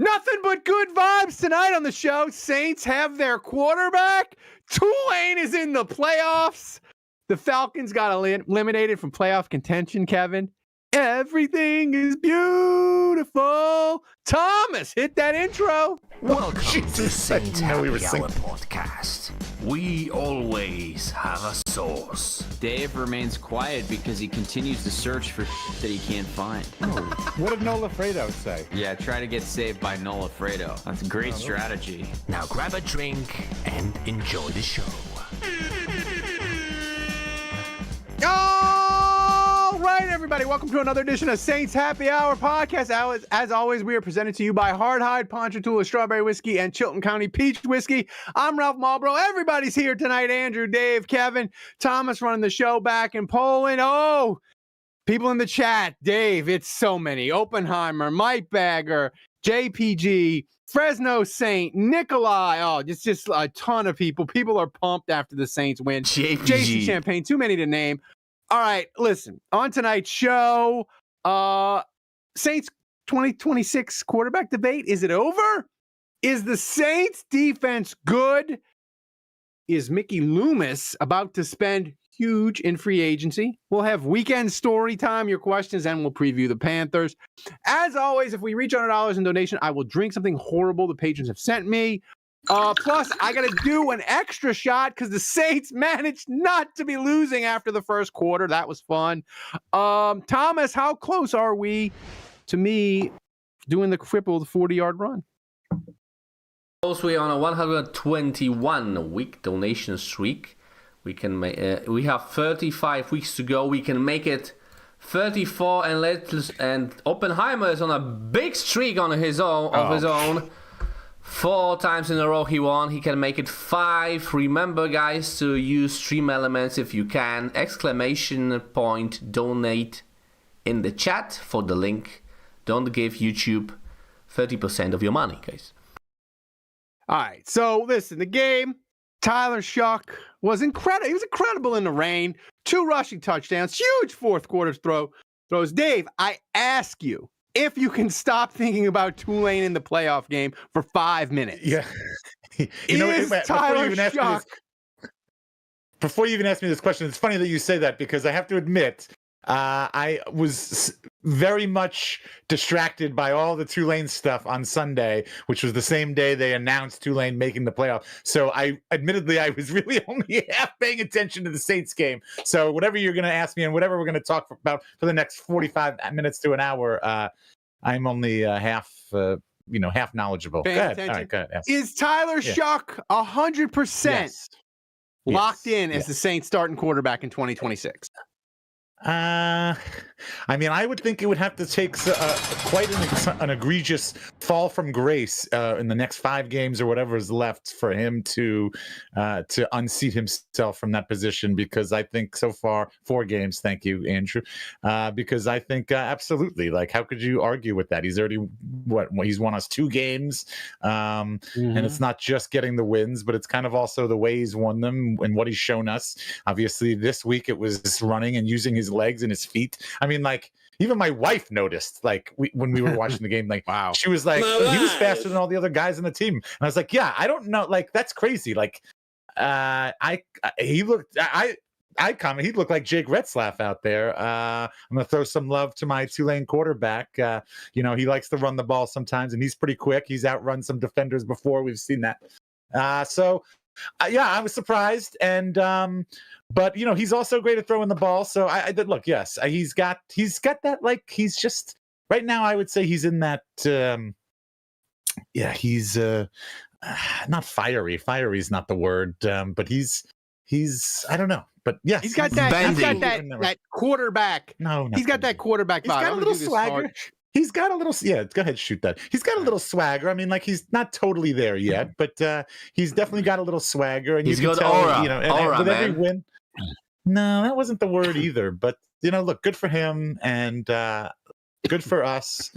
Nothing but good vibes tonight on the show. Saints have their quarterback. Tulane is in the playoffs. The Falcons got eliminated from playoff contention, Kevin. Everything is beautiful. Thomas, hit that intro. Welcome to Saints Happy Hour podcast. We always have a source. Dave remains quiet because he continues to search for that he can't find. Oh, what did Nola Fredo say? Yeah, try to get saved by Nola Fredo. That's a great strategy. Now grab a drink and enjoy the show. All right, everybody. Welcome to another edition of Saints Happy Hour podcast. As always, we are presented to you by Hard Hide, Ponchatoula Strawberry Whiskey, and Chilton County Peach Whiskey. I'm Ralph Marlboro. Everybody's here tonight. Andrew, Dave, Kevin, Thomas running the show back in Poland. Oh, people in the chat. Dave, it's so many. Oppenheimer, Mike Bagger, JPG, Fresno Saint, Nikolai. Oh, it's just a ton of people. People are pumped after the Saints win. JC Champagne, too many to name. All right, listen, on tonight's show, Saints 2026 quarterback debate. Is it over? Is the Saints defense good? Is Mickey Loomis about to spend huge in free agency? We'll have weekend story time, your questions, and we'll preview the Panthers. As always, if we reach $100 in donation, I will drink something horrible the patrons have sent me. Plus, I got to do an extra shot because the Saints managed not to be losing after the first quarter. That was fun. Thomas, how close are we to me doing the crippled 40-yard run? Close, we are on a 121-week donation streak. We can we have 35 weeks to go. We can make it 34, and Oppenheimer is on a big streak on his own. 4 times in a row he won. He can make it 5. Remember, guys, to use Stream Elements if you can. ! Donate in the chat for the link. Don't give YouTube 30% of your money, guys. All right. So, listen, the game, Tyler Shough was incredible. He was incredible in the rain. 2 rushing touchdowns. Huge fourth quarter throws. Dave, I ask you, if you can stop thinking about Tulane in the playoff game for 5 minutes. Yeah. Before you even ask me this question, it's funny that you say that because I have to admit, I was very much distracted by all the Tulane stuff on Sunday, which was the same day they announced Tulane making the playoff. So I was really only half paying attention to the Saints game. So whatever you're going to ask me and whatever we're going to talk about for the next 45 minutes to an hour, I'm only half knowledgeable. Go ahead. All right, go ahead. Yes. Is Tyler Shough 100% locked in as the Saints starting quarterback in 2026? I mean, I would think it would have to take quite an egregious fall from grace in the next 5 games or whatever is left for him to unseat himself from that position. Because I think so far 4 games. Thank you, Andrew. Because I think absolutely, like, how could you argue with that? He's already he's won us 2 games, and it's not just getting the wins, but it's kind of also the way he's won them and what he's shown us. Obviously, this week it was running and using his legs and his feet. I mean, like, even my wife noticed, like, when we were watching the game, like, wow, she was like, he was faster than all the other guys on the team. And I was like, yeah, I don't know, like, that's crazy. Like, he looked like Jake Retzlaff out there. I'm gonna throw some love to my Tulane quarterback. He likes to run the ball sometimes, and he's pretty quick. He's outrun some defenders before. We've seen that. I was surprised, but he's also great at throwing the ball. So I did look. Yes, he's got that. Like, he's just right now. I would say he's in that. He's not fiery. Fiery is not the word. But he's I don't know. But yeah, he's got that quarterback. No, he's got that quarterback. He's got a little swagger. He's got a little, go ahead, shoot that. He's got a little swagger. I mean, like, he's not totally there yet, but he's definitely got a little swagger. And he's you can got tell, aura, with every win. No, that wasn't the word either. But look, good for him and good for us.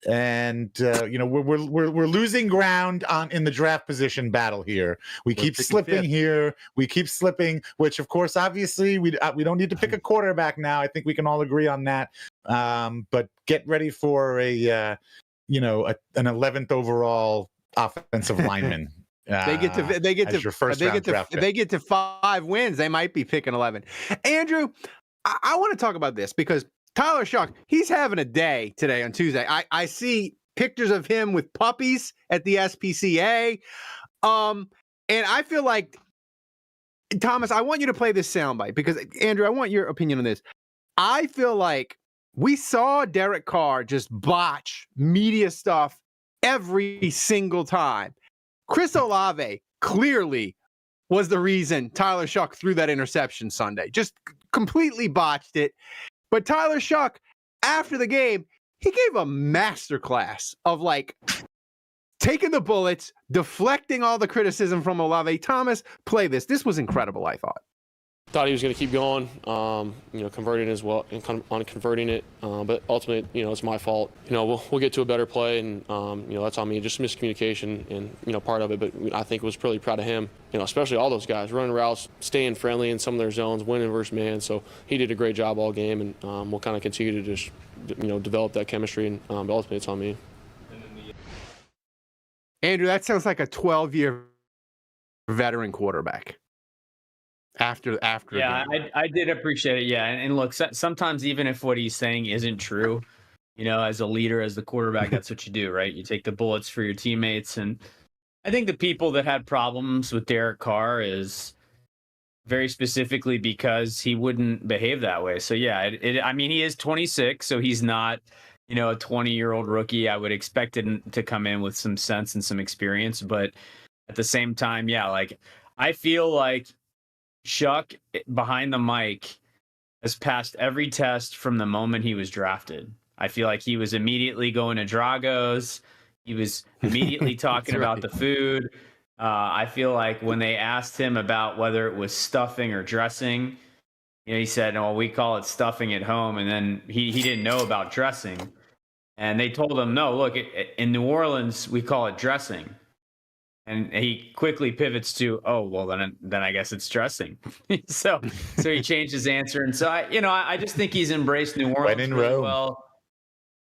And we're losing ground in the draft position battle here. We keep slipping here. We keep slipping, which of course, obviously, we don't need to pick a quarterback now. I think we can all agree on that. But get ready for a an 11th overall offensive lineman. They get to 5 wins. They might be picking 11. Andrew, I want to talk about this because Tyler Shough, he's having a day today on Tuesday. I see pictures of him with puppies at the SPCA. And I feel like, Thomas, I want you to play this soundbite because, Andrew, I want your opinion on this. I feel like we saw Derek Carr just botch media stuff every single time. Chris Olave clearly was the reason Tyler Shough threw that interception Sunday. Just completely botched it. But Tyler Shough, after the game, he gave a masterclass of like taking the bullets, deflecting all the criticism from Olave. Thomas, play this. This was incredible, I thought. Thought he was going to keep going, converting as well, and on converting it. But ultimately, it's my fault. We'll get to a better play, and that's on me. Just miscommunication, and part of it. But I think it was really proud of him. Especially all those guys running routes, staying friendly in some of their zones, winning versus man. So he did a great job all game, and we'll kind of continue to just develop that chemistry. And but ultimately, it's on me. Andrew, that sounds like a 12-year veteran quarterback. After yeah, I did appreciate it. Yeah, and look, sometimes even if what he's saying isn't true, as a leader, as the quarterback, that's what you do, right? You take the bullets for your teammates. And I think the people that had problems with Derek Carr is very specifically because he wouldn't behave that way. So yeah, he is 26, so he's not a 20-year-old rookie. I would expect him to come in with some sense and some experience, but at the same time, yeah, like I feel like Shough behind the mic has passed every test from the moment he was drafted. I feel like he was immediately going to Drago's. He was immediately talking about the food. I feel like when they asked him about whether it was stuffing or dressing, he said, "Oh, we call it stuffing at home." And then he didn't know about dressing. And they told him, "No, look, in New Orleans, we call it dressing." And he quickly pivots to, "Oh, well, then I guess it's dressing." so he changed his answer. And so I just think he's embraced New Orleans really well.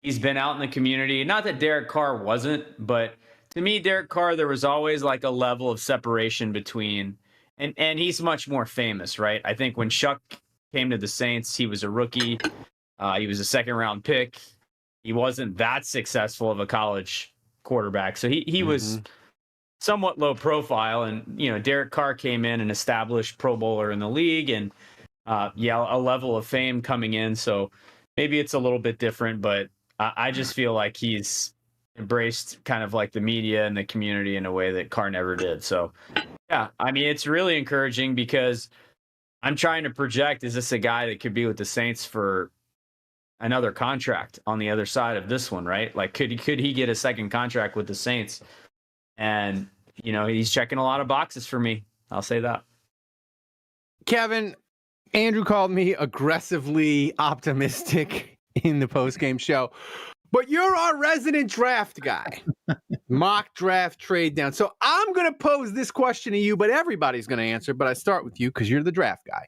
He's been out in the community. Not that Derek Carr wasn't, but to me, Derek Carr, there was always like a level of separation between, and he's much more famous, right? I think when Shough came to the Saints, he was a rookie. He was a second-round pick. He wasn't that successful of a college quarterback. So he was somewhat low profile, and Derek Carr came in and established Pro Bowler in the league, and a level of fame coming in. So maybe it's a little bit different, but I just feel like he's embraced kind of like the media and the community in a way that Carr never did. So yeah, it's really encouraging because I'm trying to project, is this a guy that could be with the Saints for another contract on the other side of this one, right? Like could he get a second contract with the Saints? And, he's checking a lot of boxes for me. I'll say that. Kevin, Andrew called me aggressively optimistic in the postgame show, but you're our resident draft guy. Mock draft trade down. So I'm going to pose this question to you, but everybody's going to answer. But I start with you because you're the draft guy.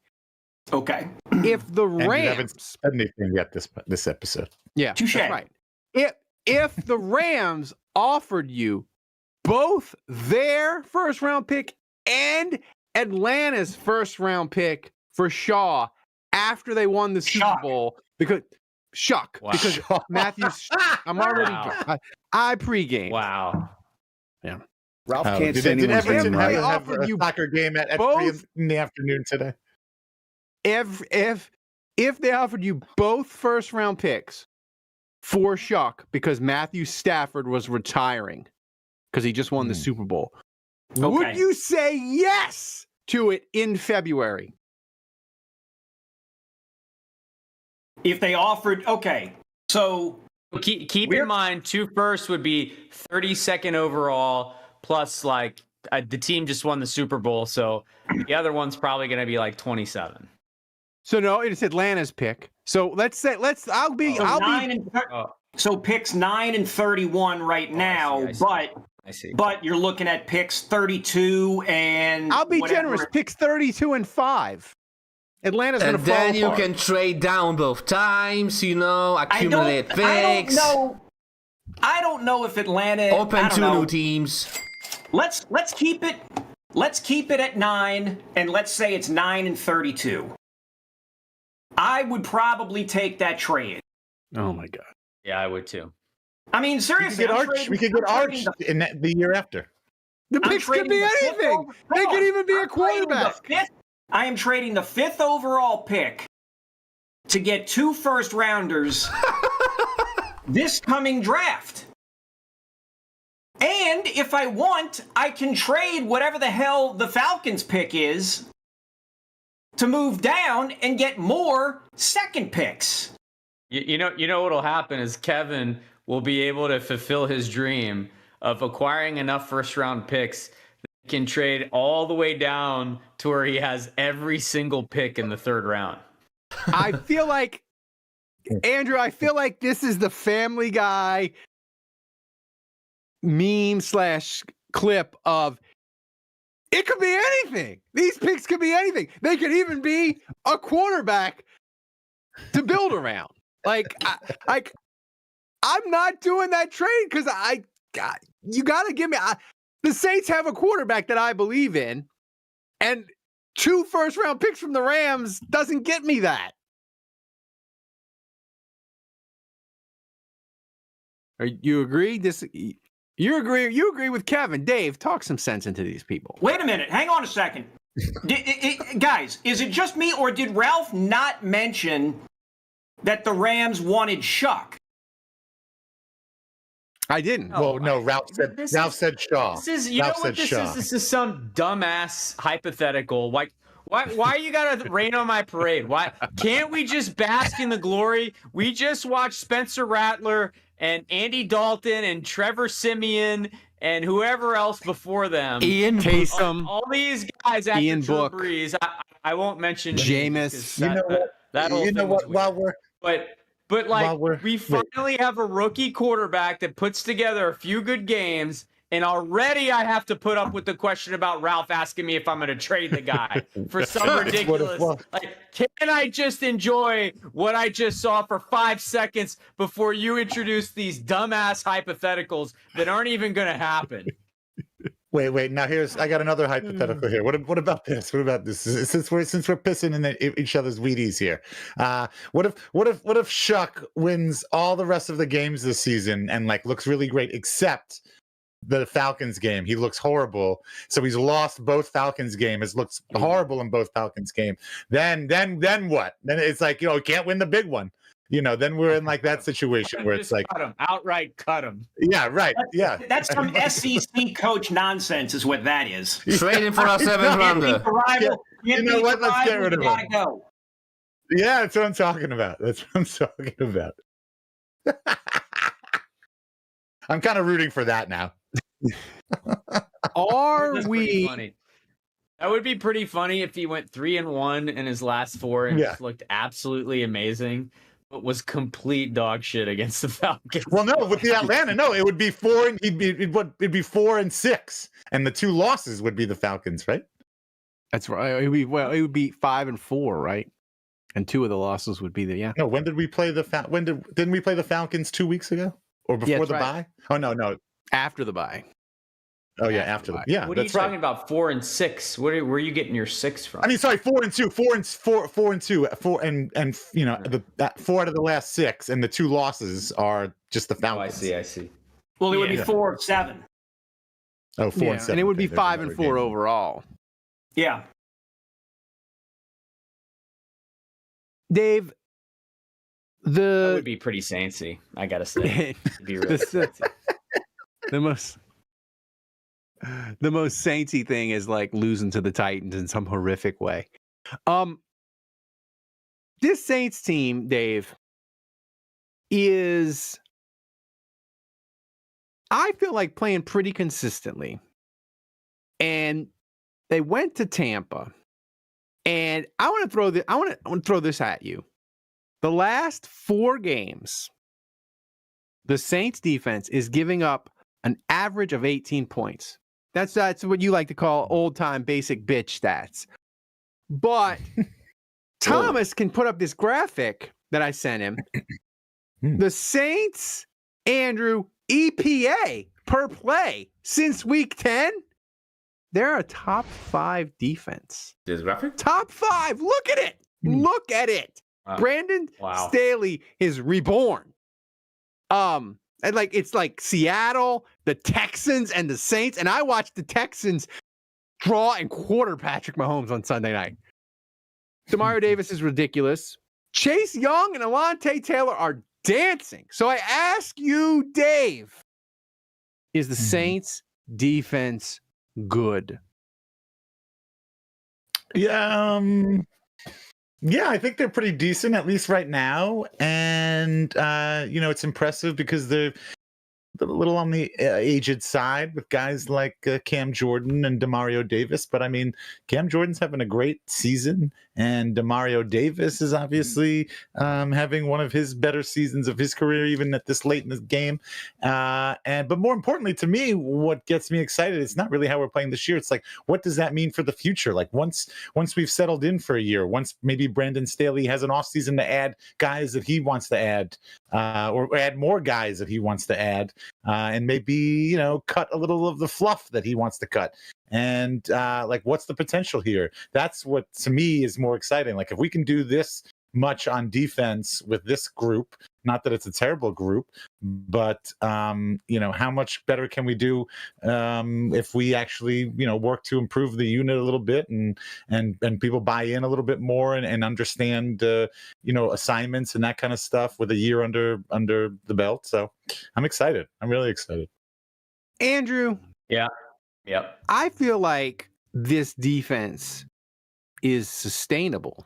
Okay. If the Rams... And you haven't said anything yet this episode. Yeah, Touché. That's right. If the Rams offered you both their first-round pick and Atlanta's first-round pick for Shough after they won the Super Bowl, because Matthews, I'm already, I pregame. Wow. Yeah. Ralph can't say anyone's didn't right. have a soccer game at 3 in the afternoon today. If they offered you both first-round picks for Shough because Matthew Stafford was retiring because he just won the Super Bowl, would you say yes to it in February? If they offered, so keep in mind 2 firsts would be 32nd overall plus like the team just won the Super Bowl, so the other one's probably going to be like 27. So no, it's Atlanta's pick. So so picks 9 and 31 right now, I see. But you're looking at picks 32 and I'll be generous. Picks 32 and 5. Atlanta's going to fall And then you apart. can trade down both times, accumulate picks. I don't know. I don't know if Atlanta. I Open don't to know. new teams. Let's keep it. Let's keep it at 9, and let's say it's 9-32. I would probably take that trade. Oh my God. Yeah, I would too. I mean, seriously, We could get Arch in the year after. The I'm picks could trading be the fifth anything. They could even be a I'm trading the quarterback. I am trading the 5th overall pick to get 2 first-rounders this coming draft. And if I want, I can trade whatever the hell the Falcons pick is to move down and get more second picks. You know what'll happen is Kevin will be able to fulfill his dream of acquiring enough first-round picks that he can trade all the way down to where he has every single pick in the 3rd round. I feel like, Andrew, this is the Family Guy meme / clip of it could be anything. These picks could be anything. They could even be a quarterback to build around. I'm not doing that trade because you got to give me. The Saints have a quarterback that I believe in, and 2 first-round picks from the Rams doesn't get me that. You agree? You agree with Kevin. Dave, talk some sense into these people. Wait a minute. Hang on a second. Guys, is it just me, or did Ralph not mention that the Rams wanted Shough? I didn't. Well, no, Ralph said Shough. This is, you know what this is? This is some dumbass hypothetical. Why you gotta rain on my parade? Why can't we just bask in the glory? We just watched Spencer Rattler and Andy Dalton and Trevor Siemian and whoever else before them. Ian Taysom. All these guys after Ian Drew Book. Brees. I won't mention Jameis. But we finally have a rookie quarterback that puts together a few good games, and already I have to put up with the question about Ralph asking me if I'm going to trade the guy for some ridiculous. Can I just enjoy what I just saw for 5 seconds before you introduce these dumbass hypotheticals that aren't even going to happen? Wait. Now I got another hypothetical here. What about this? What about this? Since we're pissing in each other's Wheaties here, what if Shough wins all the rest of the games this season and looks really great except the Falcons game? He looks horrible, so he's lost both Falcons games. It looks horrible in both Falcons game. Then what? Then it's you can't win the big one. Then we're in that situation where it's outright cut him. Yeah, right. Yeah, that's some SEC coach nonsense, is what that is. Trading for our 7th rounder. You know what? Let's get rid of him. Go. Yeah, that's what I'm talking about. I'm kind of rooting for that now. Are we? Funny. That would be pretty funny if he went 3-1 in his last 4 and just looked absolutely amazing, but was complete dog shit against the Falcons. Well, no, with the Atlanta, no, it would be 4 and it'd be 4-6, and the 2 losses would be the Falcons, right? That's right. It would be 5-4, right? And 2 of the losses would be No, when did we play didn't we play the Falcons 2 weeks ago or before the bye? Oh no, after the bye. Oh yeah, after the yeah. What are you talking about? 4-6. Where are you getting your 6 from? I mean, sorry, 4-2, 4 and 4 out of the last 6, and the 2 losses are just the Falcons. I see. Well, it would be 4-7. Oh, 4 and 7. And it would be 5-4 overall. Yeah. Dave, that would be pretty Saintsy, I gotta say. Be really Saintsy. The most Saintsy thing is losing to the Titans in some horrific way. This Saints team, Dave, is, I feel like, playing pretty consistently. And they went to Tampa. And I want to throw this at you. The last 4 games, the Saints defense is giving up an average of 18 points. That's what you like to call old-time basic bitch stats. But Thomas can put up this graphic that I sent him. The Saints, Andrew, EPA per play since week 10. They're a top 5 defense. This graphic? Top 5. Look at it. Look at it. Wow. Brandon Staley is reborn. And it's like Seattle, the Texans, and the Saints. And I watched the Texans draw and quarter Patrick Mahomes on Sunday night. Demario Davis is ridiculous. Chase Young and Alontae Taylor are dancing. So I ask you, Dave, is the Saints defense good? Yeah, I think they're pretty decent, at least right now. And, it's impressive because they're a little on the aged side with guys like Cam Jordan and Demario Davis. But, I mean, Cam Jordan's having a great season, and Demario Davis is obviously having one of his better seasons of his career, even at this late in the game. But more importantly to me, what gets me excited, it's not really how we're playing this year. It's like, what does that mean for the future? Like once we've settled in for a year, once maybe Brandon Staley has an offseason to add guys that he wants to add, or add more guys that he wants to add, and maybe, cut a little of the fluff that he wants to cut. And what's the potential here? That's what to me is more exciting. Like if we can do this much on defense with this group, not that it's a terrible group, but how much better can we do if we actually work to improve the unit a little bit and people buy in a little bit more and understand assignments and that kind of stuff with a year under the belt. So I'm excited. I'm really excited. Andrew. Yeah. Yep. I feel like this defense is sustainable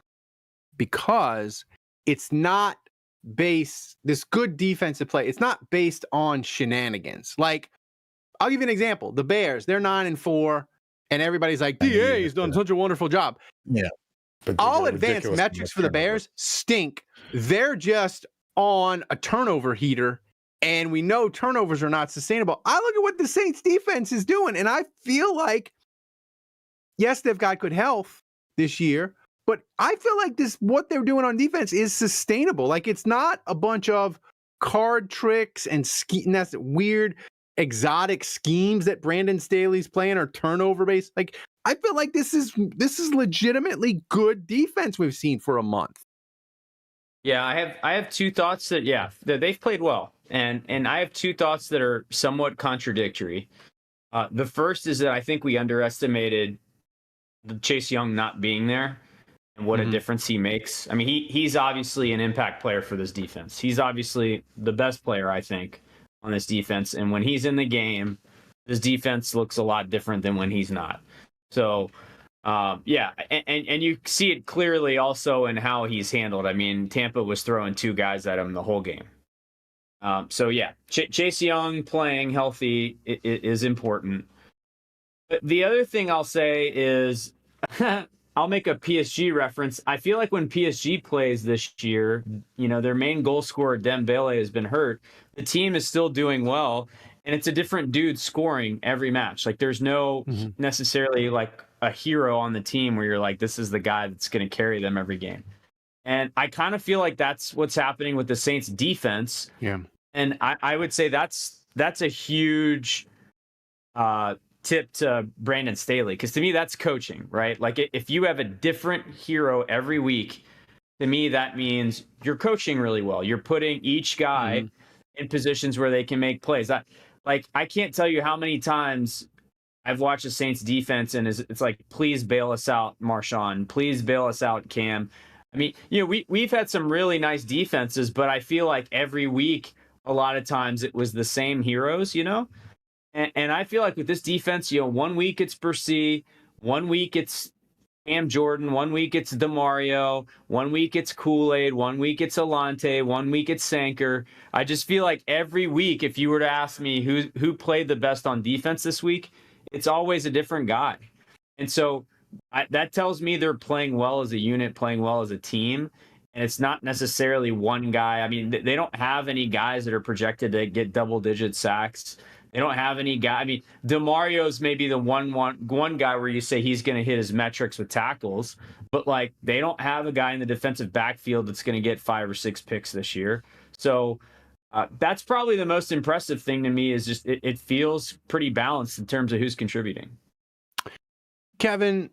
because it's not this good defensive play. It's not based on shenanigans. Like, I'll give you an example. The Bears, they're 9-4, and everybody's like, DA has done such a wonderful job. Yeah. All advanced metrics for the Bears stink. They're just on a turnover heater. And we know turnovers are not sustainable. I look at what the Saints defense is doing, and I feel like, yes, they've got good health this year, but I feel like what they're doing on defense is sustainable. Like it's not a bunch of card tricks and that's weird exotic schemes that Brandon Staley's playing or turnover based. Like I feel like this is legitimately good defense we've seen for a month. Yeah, I have two thoughts that they've played well. And I have two thoughts that are somewhat contradictory. The first is that I think we underestimated Chase Young not being there and what a difference he makes. I mean, he's obviously an impact player for this defense. He's obviously the best player, I think, on this defense. And when he's in the game, this defense looks a lot different than when he's not. So, and you see it clearly also in how he's handled. I mean, Tampa was throwing 2 guys at him the whole game. Chase Young playing healthy is important. But the other thing I'll say is, I'll make a PSG reference. I feel like when PSG plays this year, their main goal scorer, Dembele, has been hurt. The team is still doing well, and it's a different dude scoring every match. Like there's no necessarily like a hero on the team where you're like, this is the guy that's going to carry them every game. And I kind of feel like that's what's happening with the Saints defense. Yeah. And I would say that's a huge tip to Brandon Staley, because to me that's coaching, right? Like if you have a different hero every week, to me that means you're coaching really well. You're putting each guy in positions where they can make plays. I can't tell you how many times I've watched the Saints defense and it's like, please bail us out, Marshawn. Please bail us out, Cam. I mean, we've had some really nice defenses, but I feel like every week, a lot of times it was the same heroes, And I feel like with this defense, 1 week it's Bursey, 1 week it's Cam Jordan, 1 week it's DeMario, 1 week it's Kool-Aid, 1 week it's Alontae, 1 week it's Sanker. I just feel like every week, if you were to ask me who played the best on defense this week, it's always a different guy. And so that tells me they're playing well as a unit, playing well as a team. And it's not necessarily one guy. I mean, they don't have any guys that are projected to get double-digit sacks. They don't have any guy. I mean, DeMario's maybe the one guy where you say he's going to hit his metrics with tackles, but like they don't have a guy in the defensive backfield that's going to get 5 or 6 picks this year. So That's probably the most impressive thing to me is just it feels pretty balanced in terms of who's contributing. Kevin,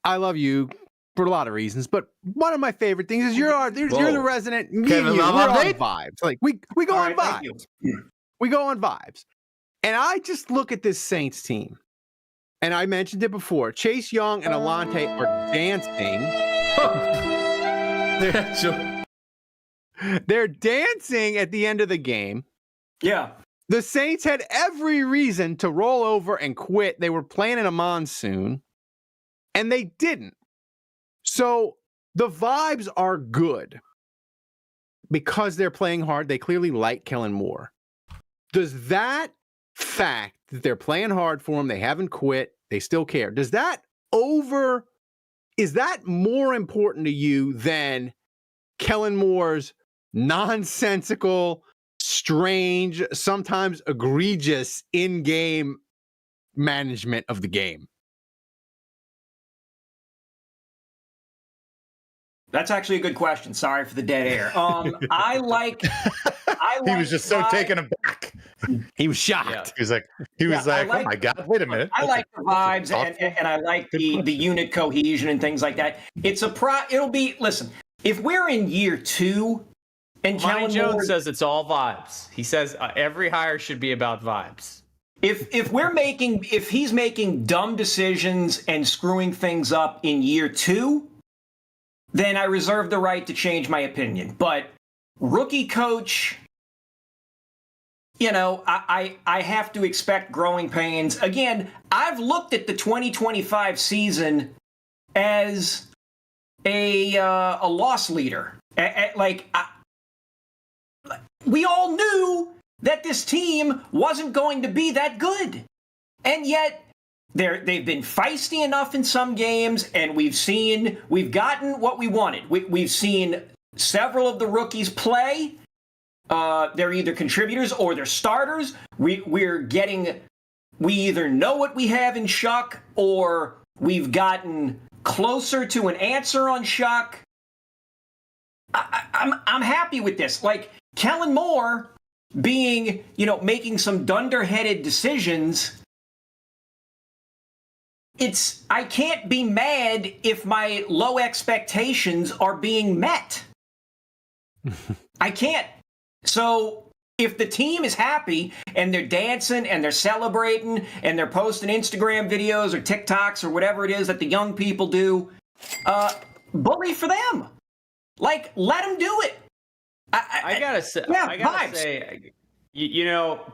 I love you for a lot of reasons, but one of my favorite things is you're the resident. Me Kevin, and you, love we're on update? vibes. Like we go on Thank you. vibes. We go on vibes. And I just look at this Saints team, and I mentioned it before. Chase Young and Alante are dancing. They're dancing at the end of the game. Yeah. The Saints had every reason to roll over and quit. They were planning a monsoon, and they didn't. So the vibes are good because they're playing hard. They clearly like Kellen more. Does that fact that they're playing hard for him, they haven't quit, they still care, is that more important to you than Kellen Moore's nonsensical, strange, sometimes egregious in-game management of the game? That's actually a good question. Sorry for the dead air. I like He was just so taken aback. He was shocked. Yeah. He was like, oh my God, wait a minute. I like the vibes and I like the unit cohesion and things like that. It'll be, listen, if we're in year 2 and Mike Kellen Jones Moore, says it's all vibes. He says every hire should be about vibes. if he's making dumb decisions and screwing things up in year 2, then I reserve the right to change my opinion. But rookie coach, I have to expect growing pains. Again, I've looked at the 2025 season as a loss leader. We all knew that this team wasn't going to be that good. And yet, they've been feisty enough in some games, and we've gotten what we wanted. We've seen several of the rookies play. They're either contributors or they're starters. We either know what we have in Shough, or we've gotten closer to an answer on Shough. I'm happy with this. Like Kellen Moore being, making some dunderheaded decisions. I can't be mad if my low expectations are being met. I can't. So if the team is happy and they're dancing and they're celebrating and they're posting Instagram videos or TikToks or whatever it is that the young people do, bully for them. Like, let them do it. I gotta say,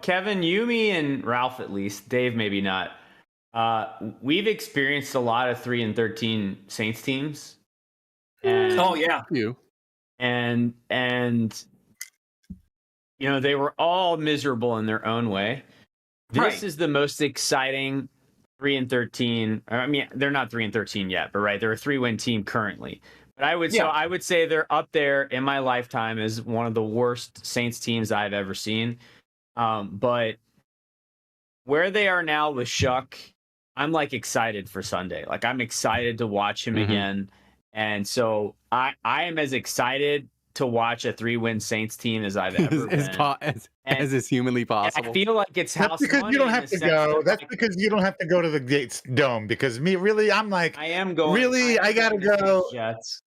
Kevin, me and Ralph at least, Dave maybe not. We've experienced a lot of 3-13 Saints teams. And, oh yeah, you and they were all miserable in their own way. This is the most exciting 3-13. I mean, they're not 3-13 yet, but they're a 3-win team currently. But I would say they're up there in my lifetime as one of the worst Saints teams I've ever seen. But where they are now with Shough, I'm excited for Sunday. I'm excited to watch him again. And so I am as excited to watch a 3-win Saints team as I've ever been. As is humanly possible. I feel like it's house because money you don't have to go. That's because you don't have to go to the Gates Dome. Because I'm like, I am going. Really, I gotta go. Jets.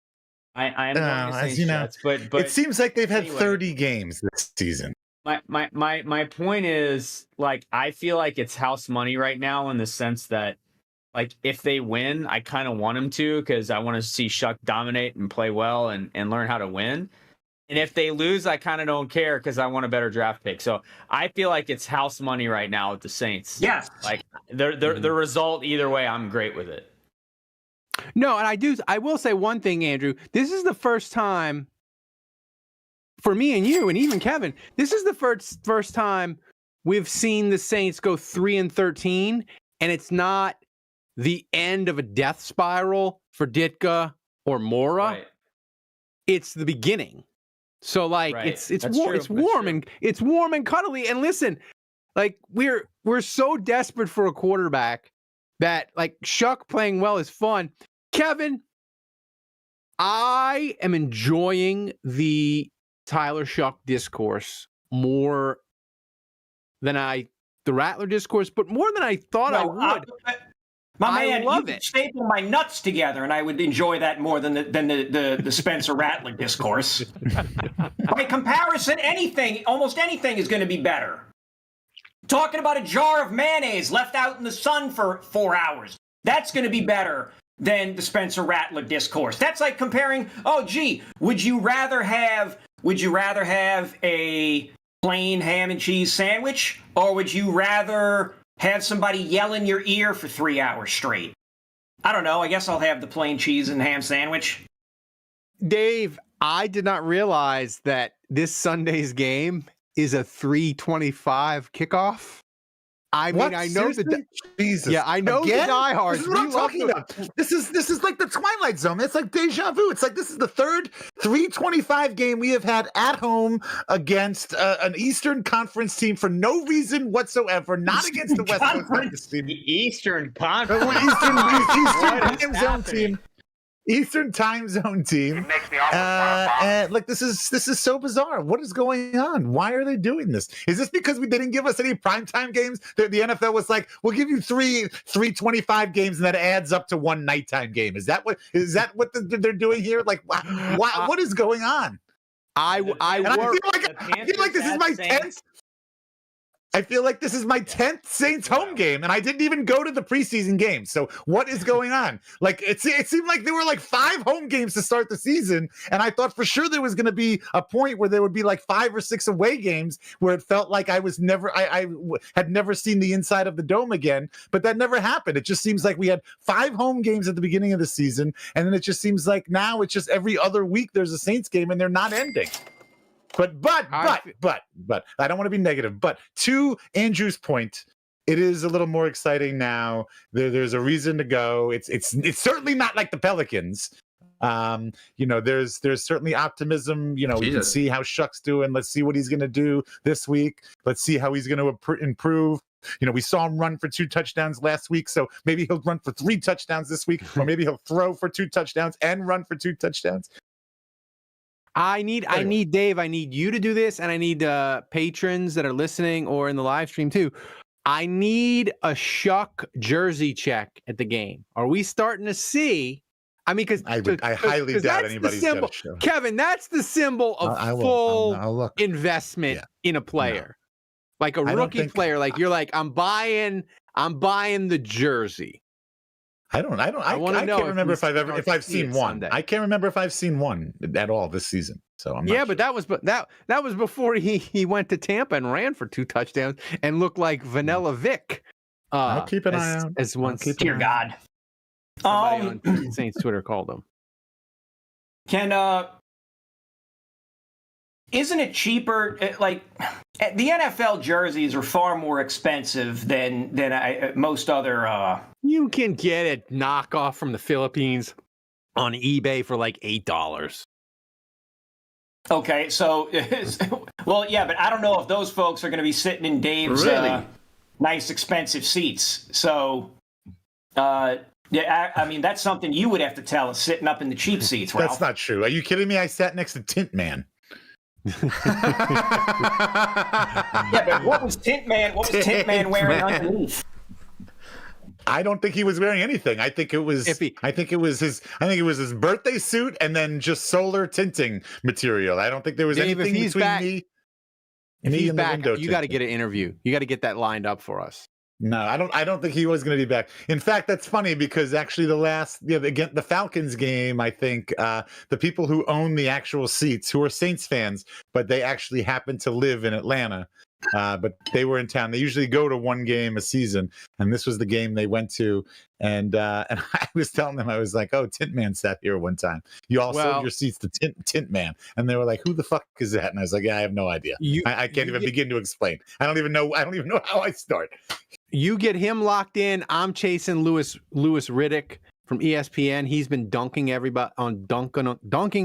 I am going to Saints Jets, but it seems like they've had anyway, 30 games this season. My point is, I feel like it's house money right now in the sense that, if they win, I kind of want them to, because I want to see Shough dominate and play well and learn how to win. And if they lose, I kind of don't care because I want a better draft pick. So I feel like it's house money right now with the Saints. Yes. The result either way, I'm great with it. No, and I will say one thing, Andrew. This is the first time for me and you, and even Kevin, this is the first time we've seen the Saints go 3-13, and it's not the end of a death spiral for Ditka or Mora. Right. It's the beginning. So it's warm and cuddly. And listen, we're so desperate for a quarterback that Shough playing well is fun. Kevin, I am enjoying the Tyler Shough discourse more than the Rattler discourse, but more than I thought I would. My I man, love you could it. staple my nuts together, and I would enjoy that more than the Spencer Rattler discourse. By comparison, almost anything is going to be better. Talking about a jar of mayonnaise left out in the sun for 4 hours. That's going to be better than the Spencer Rattler discourse. That's like comparing, would you rather have a plain ham and cheese sandwich, or would you rather have somebody yell in your ear for 3 hours straight? I don't know. I guess I'll have the plain cheese and ham sandwich. Dave, I did not realize that this Sunday's game is a 3:25 kickoff. I mean, I know Seriously? Jesus. Yeah, I know Again? the diehards. This is what I'm talking about. This is like the Twilight Zone. It's like deja vu. It's like this is the third 3:25 game we have had at home against an Eastern Conference team for no reason whatsoever, not against the West Coast Conference team. The Eastern Conference. Eastern What is time zone happening? team. Eastern time zone team. And like this is so bizarre. What is going on? Why are they doing this? Is this because they didn't give us any primetime games? The NFL was like, we'll give you 3:25 games, and that adds up to one nighttime game. Is that what they're doing here? Like, what is going on? I feel like this is my 10th. I feel like this is my 10th Saints home game, and I didn't even go to the preseason game. So what is going on? Like it seemed like there were like 5 home games to start the season, and I thought for sure there was going to be a point where there would be like 5 or 6 away games where it felt like I had never seen the inside of the dome again. But that never happened. It just seems like we had 5 home games at the beginning of the season, and then it just seems like now it's just every other week there's a Saints game, and they're not ending. But I don't want to be negative. But to Andrew's point, it is a little more exciting now. There's a reason to go. It's certainly not like the Pelicans. There's certainly optimism. We can see how Shough's doing. Let's see what he's going to do this week. Let's see how he's going to improve. We saw him run for 2 touchdowns last week, so maybe he'll run for 3 touchdowns this week, or maybe he'll throw for 2 touchdowns and run for 2 touchdowns. I need Dave. I need you to do this, and I need patrons that are listening or in the live stream too. I need a Shough jersey check at the game. Are we starting to see? I mean, because I highly doubt anybody's got a show. Kevin, that's the symbol of full investment in a player, like a rookie player. Like you're like, I'm buying the jersey. I can't remember if I've seen one. Sunday. I can't remember if I've seen one at all this season. So I'm not sure. But that was before he went to Tampa and ran for 2 touchdowns and looked like Vanilla Vic. I'll keep an eye out. As one, dear God, somebody on Saints Twitter called him. Isn't it cheaper? Like the NFL jerseys are far more expensive than most other. You can get a knockoff from the Philippines on eBay for like $8. Okay, so well, yeah, but I don't know if those folks are going to be sitting in Dave's nice expensive seats. So, I mean that's something you would have to tell us sitting up in the cheap seats. Ralph. That's not true. Are you kidding me? I sat next to Tint Man. Yeah, but what was Tint Man wearing underneath? I don't think he was wearing anything. I think it was his birthday suit and then just solar tinting material. I don't think there was anything between me and the window. You got to get an interview. You got to get that lined up for us. No, I don't think he was going to be back. In fact, that's funny because actually the Falcons game, I think the people who own the actual seats, who are Saints fans, but they actually happen to live in Atlanta, but they were in town. They usually go to one game a season, and this was the game they went to. And I was telling them, I was like, "Oh, Tint Man sat here one time. You all sold your seats to Tint Man," and they were like, "Who the fuck is that?" And I was like, "Yeah, I have no idea. I can't even begin to explain. I don't even know how I start." You get him locked in. I'm chasing Louis Riddick from ESPN. He's been dunking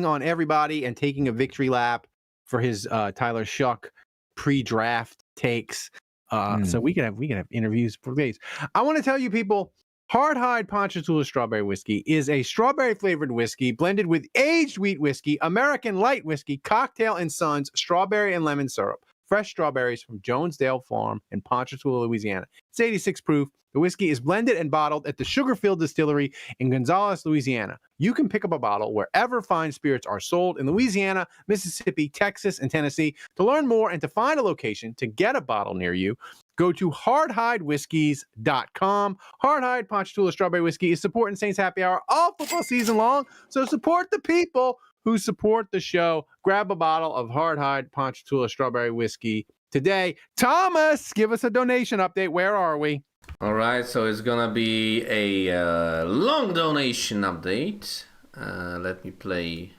on everybody and taking a victory lap for his Tyler Shough pre-draft takes. So we can have interviews for days. I want to tell you people, Hardhide Ponchatoula Strawberry Whiskey is a strawberry-flavored whiskey blended with aged wheat whiskey, American light whiskey, Cocktail and Sons, strawberry and lemon syrup. Fresh strawberries from Jonesdale Farm in Ponchatoula, Louisiana. It's 86 proof. The whiskey is blended and bottled at the Sugarfield Distillery in Gonzales, Louisiana. You can pick up a bottle wherever fine spirits are sold in Louisiana, Mississippi, Texas, and Tennessee. To learn more and to find a location to get a bottle near you, go to hardhidewhiskies.com. Hardhide Ponchatoula Strawberry Whiskey is supporting Saints Happy Hour all football season long, so support the people who support the show. Grab a bottle of Hardhide Ponchatoula Strawberry Whiskey today. Thomas, give us a donation update. Where are we? All right, so it's gonna be a long donation update. Let me play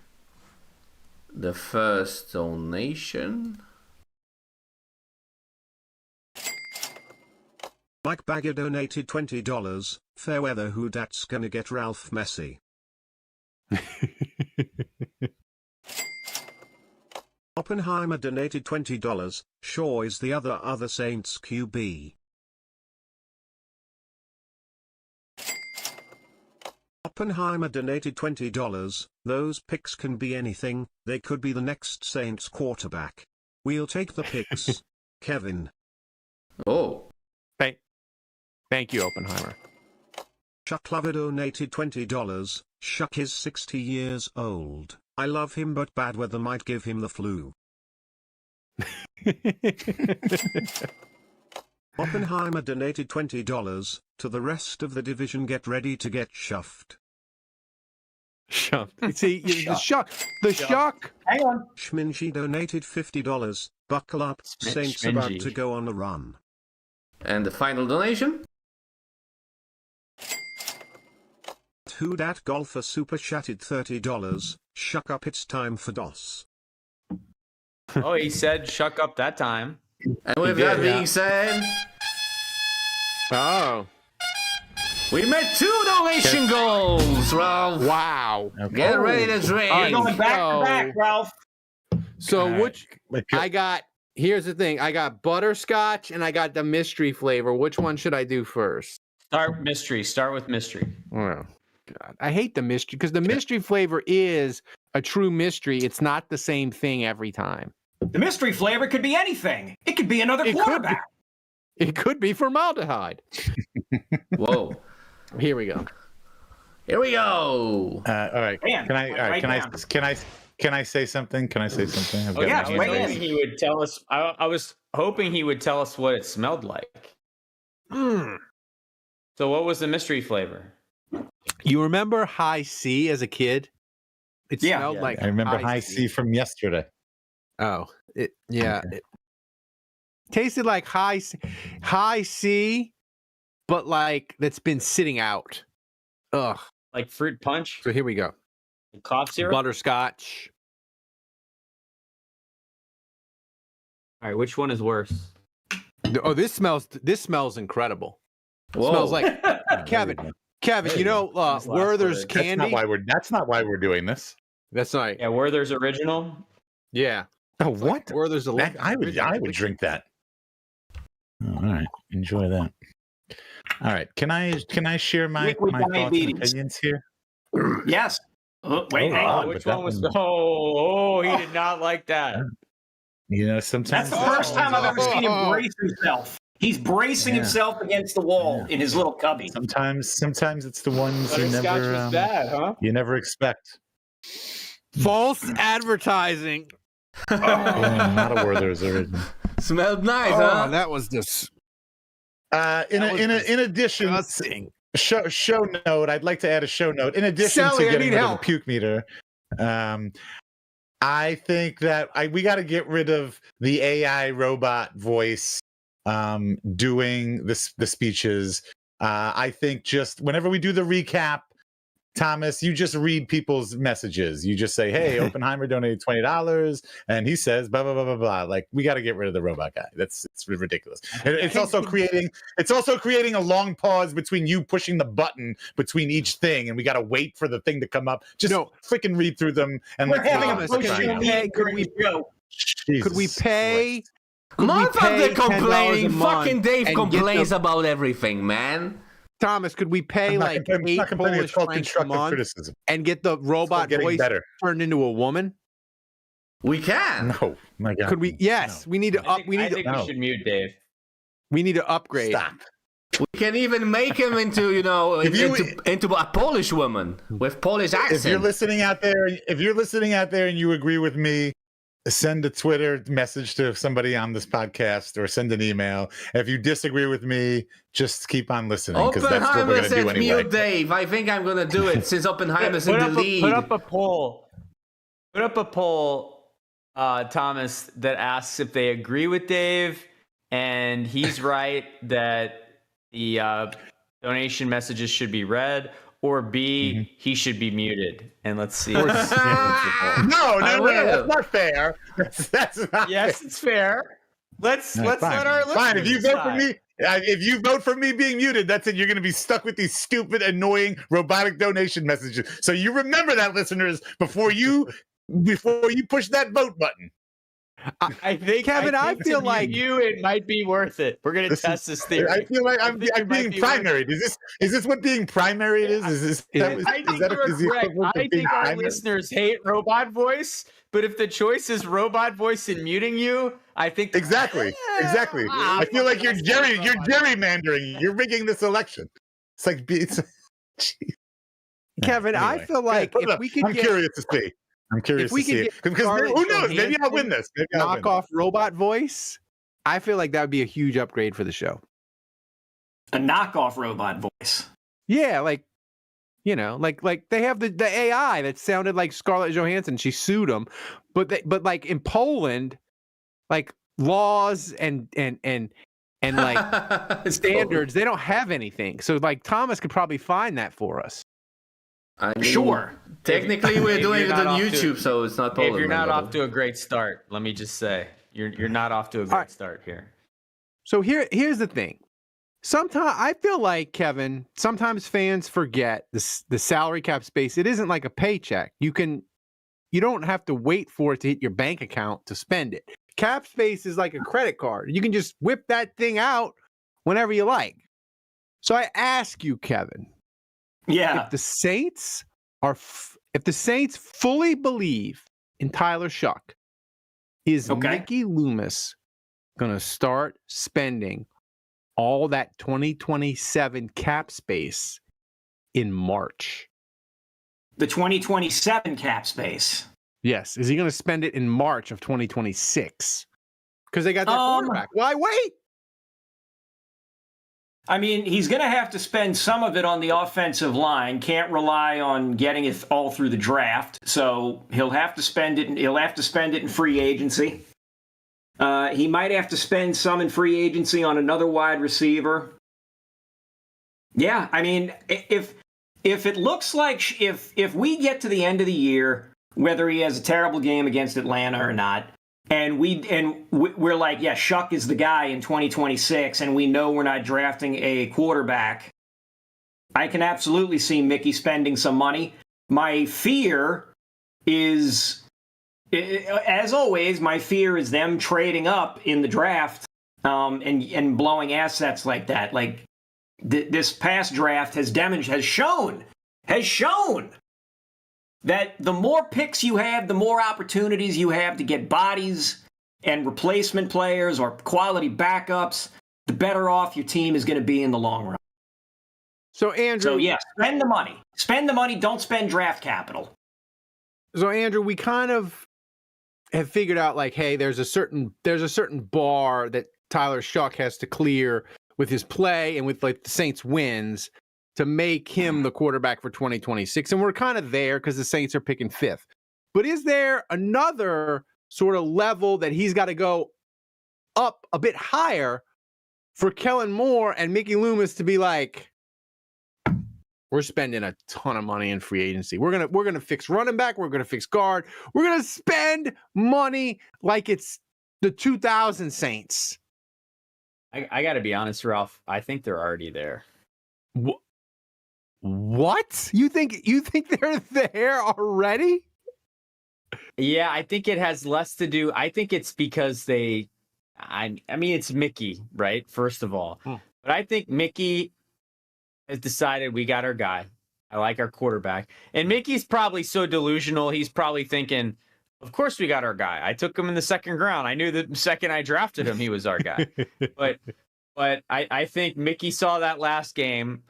the first donation. Mike Bagger donated $20. Fair weather, who dat's gonna get Ralph Messi? Oppenheimer donated $20. Shough is the other Saints QB. Oppenheimer donated $20. Those picks can be anything, they could be the next Saints quarterback. We'll take the picks. Kevin. Oh. Thank you, Oppenheimer. Chuck Lover donated $20. Shough is 60 years old. I love him, but bad weather might give him the flu. Oppenheimer donated $20. To the rest of the division, get ready to get shuffed. Shuck. See, the shuck. The shuck. Hang on. Schminji donated $50. Buckle up, Saints about to go on a run. And the final donation? Who dat golfer super chatted $30. Shuck up, it's time for DOS. Oh, he said shuck up that time. And with that being said, Oh. we met 2 donation goals, Ralph. Wow. Get ready to drink. You're going back to back, Ralph. So here's the thing. I got butterscotch and I got the mystery flavor. Which one should I do first? Start with mystery. Oh, God. I hate the mystery because the mystery flavor is a true mystery. It's not the same thing every time. The mystery flavor could be anything. It could be another quarterback. It could be formaldehyde. Whoa. Here we go. Here we go. All right. Man, Can I say something? Can I say something? Oh, yeah, I was hoping he would tell us. I was hoping he would tell us what it smelled like. So what was the mystery flavor? You remember High C as a kid? It smelled like I remember High C from yesterday. Oh, it tasted like High C, but like that's been sitting out. Ugh. Like fruit punch? So here we go. Cough syrup? Butterscotch. All right, which one is worse? Oh, this smells incredible. Whoa. Smells like Kevin, you know, Werther's candy. That's not why we're doing this. That's not. Yeah, Werther's original. Yeah. Oh, what? Werther's I would drink that. Oh, all right, enjoy that. All right, can I share my thoughts and opinions here? Yes. Wait, hang on. Which one was? Oh, he did not like that. You know, sometimes That's the first time I've ever seen him brace himself. He's bracing himself against the wall in his little cubby. Sometimes it's the ones you Butterscotch never was bad, huh? you never expect. False advertising. Not a Werther's original. Smelled nice, huh? That was just. In addition, show note. I'd like to add a show note. In addition Sally, to getting rid of help. the puke meter, I think that we got to get rid of the AI robot voice doing the speeches. I think just whenever we do the recap, Thomas, you just read people's messages. You just say, "Hey, Oppenheimer donated $20," and he says, "Blah blah blah blah blah." Like, we got to get rid of the robot guy. It's ridiculous. It's also creating a long pause between you pushing the button between each thing, and we got to wait for the thing to come up. Just freaking read through them and We're having a Could we pay? Motherfucker complaining. Fucking Dave complains about everything, man. Thomas, could we pay I'm not like complaining- I'm 8 not complaining, Polish it's called francs a constructive month criticism. and get the robot getting voice better. turned into a woman? We can. No, my God. Could we? Yes, we need to up. We I need think to. we should mute Dave. We need to upgrade. Stop. We can even make him into, into a Polish woman with Polish accent. If you're listening out there and you agree with me, send a Twitter message to somebody on this podcast or send an email. If you disagree with me, just keep on listening because that's what we're Oppenheimer going to do said anyway. mute Dave. I think I'm going to do it since Oppenheimer's in the lead. Put up a poll. Put up a poll, Thomas, that asks if they agree with Dave, and he's right that the donation messages should be read, or B, he should be muted. And let's see. No, that's not fair. That's not Yes, fair. it's fair. Let's Fine. let our listeners Fine. If you vote for decide. me, if you vote for me being muted, that's it. You're going to be stuck with these stupid, annoying robotic donation messages. So you remember that, listeners, before you push that vote button. I think, Kevin, I think feel to like- you it might be worth it. We're gonna test this theory. I feel like I'm think it might being be worth primaried. Is this what being primaried is? Is I think you're correct. I think our listeners hate robot voice, but if the choice is robot voice and muting you, I think Exactly. I feel like you're gerrymandering. You're rigging this election. It's like Kevin, I Anyway. feel like Hold if up. we could I'm get curious to see. I'm curious we to could see get it because Scarlett who knows? Maybe I'll win Johansson this. Maybe I'll win. knockoff robot voice, I feel like that would be a huge upgrade for the show. A knockoff robot voice. Yeah, like they have the AI that sounded like Scarlett Johansson. She sued them, but like in Poland, like laws and like standards, they don't have anything. So like Thomas could probably find that for us. I mean, Sure. Technically, we're If doing you're it not on off to- YouTube, so it's not Poland. if you're not brother. off to a great start, let me just say you're not off to a great right. start here. So here's the thing. Sometimes I feel like, Kevin, sometimes fans forget the salary cap space. It isn't like a paycheck. You don't have to wait for it to hit your bank account to spend it. Cap space is like a credit card. You can just whip that thing out whenever you like. So I ask you, Kevin, Yeah. if the Saints fully believe in Tyler Shough, is Okay. Mickey Loomis going to start spending all that 2027 cap space in March? The 2027 cap space. Yes. Is he going to spend it in March of 2026? Because they got that Um, quarterback. Why wait? I mean, he's going to have to spend some of it on the offensive line. Can't rely on getting it all through the draft. So he'll have to spend it. He'll have to spend it in free agency. He might have to spend some in free agency on another wide receiver. Yeah, I mean, if it looks like if we get to the end of the year, whether he has a terrible game against Atlanta or not, and we're like, yeah, Shough is the guy in 2026, and we know we're not drafting a quarterback, I can absolutely see Mickey spending some money. My fear is, as always, my fear is them trading up in the draft and blowing assets like that. Like this past draft has shown that the more picks you have, the more opportunities you have to get bodies and replacement players or quality backups, the better off your team is going to be in the long run. So Andrew, So yeah, spend the money. Spend the money. Don't spend draft capital. So Andrew, we kind of have figured out like, hey, there's a certain bar that Tyler Shough has to clear with his play and with like the Saints wins to make him the quarterback for 2026. And we're kind of there because the Saints are picking fifth. But is there another sort of level that he's got to go up a bit higher for Kellen Moore and Mickey Loomis to be like, we're spending a ton of money in free agency. We're gonna fix running back. We're gonna fix guard. We're gonna spend money like it's the 2000 Saints. I got to be honest, Ralph. I think they're already there. What? You think they're there already? Yeah, I think it has less to do. I think it's because I mean, it's Mickey, right? First of all, but I think Mickey has decided we got our guy. I like our quarterback. And Mickey's probably so delusional. He's probably thinking, of course we got our guy. I took him in the second round. I knew the second I drafted him, he was our guy. But I think Mickey saw that last game.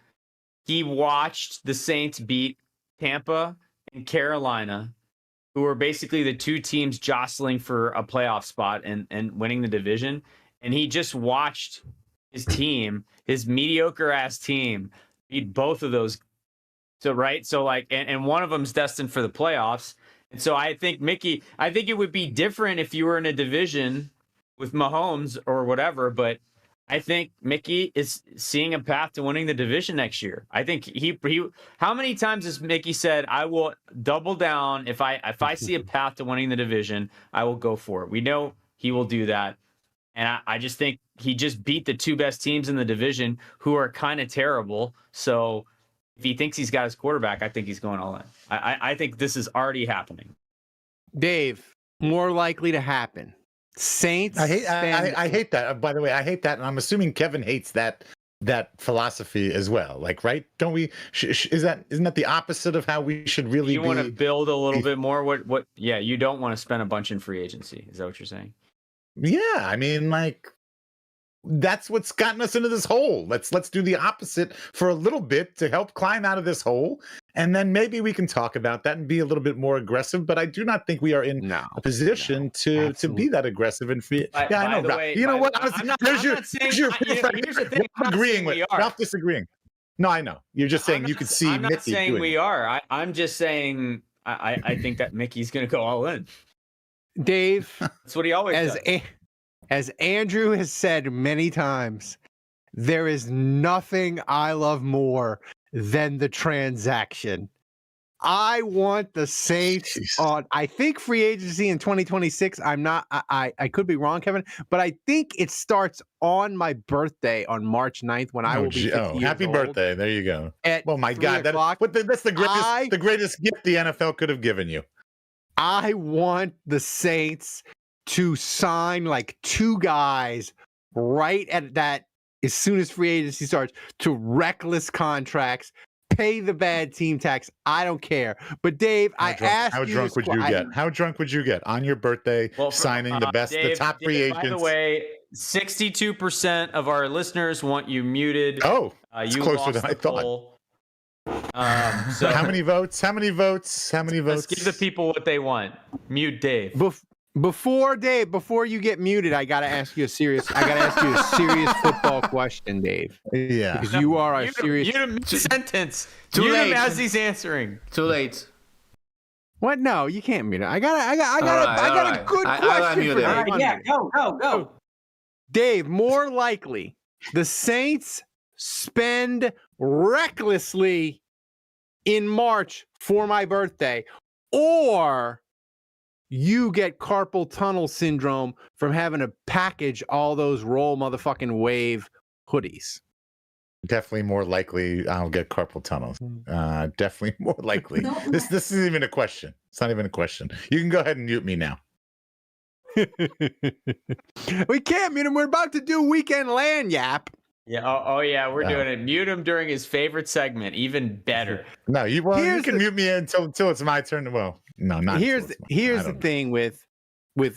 He watched the Saints beat Tampa and Carolina, who were basically the two teams jostling for a playoff spot and winning the division. And he just watched his team, his mediocre ass team, beat both of those. So and one of them's destined for the playoffs. And so I think it would be different if you were in a division with Mahomes or whatever, but I think Mickey is seeing a path to winning the division next year. I think he how many times has Mickey said, I will double down if I see a path to winning the division, I will go for it. We know he will do that. And I just think he just beat the two best teams in the division who are kind of terrible. So if he thinks he's got his quarterback, I think he's going all in. I think this is already happening. Dave, more likely to happen. Saints. I hate that. By the way, I hate that, and I'm assuming Kevin hates that philosophy as well. Like, right? Don't we? Isn't that the opposite of how we should really? You want to build a little bit more. What? Yeah, you don't want to spend a bunch in free agency. Is that what you're saying? Yeah, I mean, like, that's what's gotten us into this hole. Let's do the opposite for a little bit to help climb out of this hole, and then maybe we can talk about that and be a little bit more aggressive. But I do not think we are in a position to be that aggressive and free. I know. Way, you know what? Here's the thing. I'm agreeing with Ralph disagreeing. No, I know. You're just saying you could see. I'm not saying we are. I'm just saying I think that Mickey's going to go all in. Dave, that's what he always does. As Andrew has said many times, there is nothing I love more than the transaction. I want the Saints on, I think, free agency in 2026. I could be wrong, Kevin, but I think it starts on my birthday on March 9th when I will be 50 years happy old. Birthday. There you go. Oh my God. That's the greatest gift the NFL could have given you. I want the Saints to sign like two guys right at that as soon as free agency starts to reckless contracts, pay the bad team tax. I don't care. But Dave, how drunk would you get on your birthday signing the top free agents? By the way, 62% of our listeners want you muted. Oh, it's closer than I thought. So how many votes? Let's give the people what they want. Mute Dave. Before you get muted, I gotta ask you a serious football question, Dave. Yeah, because you are a serious. Mute him sentence. Too mute late. Him as he's answering. Too late. What? No, you can't mute it. I got a good question for Dave. Yeah, go. Dave, more likely, the Saints spend recklessly in March for my birthday, or you get carpal tunnel syndrome from having to package all those roll motherfucking wave hoodies. Definitely more likely I'll get carpal tunnel. Definitely more likely. This isn't even a question. It's not even a question. You can go ahead and mute me now. We can't mute him. We're about to do Weekend Land Yap. Yeah. Oh yeah, we're doing it. Mute him during his favorite segment. Even better. No, you can mute me until it's my turn. Well, no, not. Here's the thing with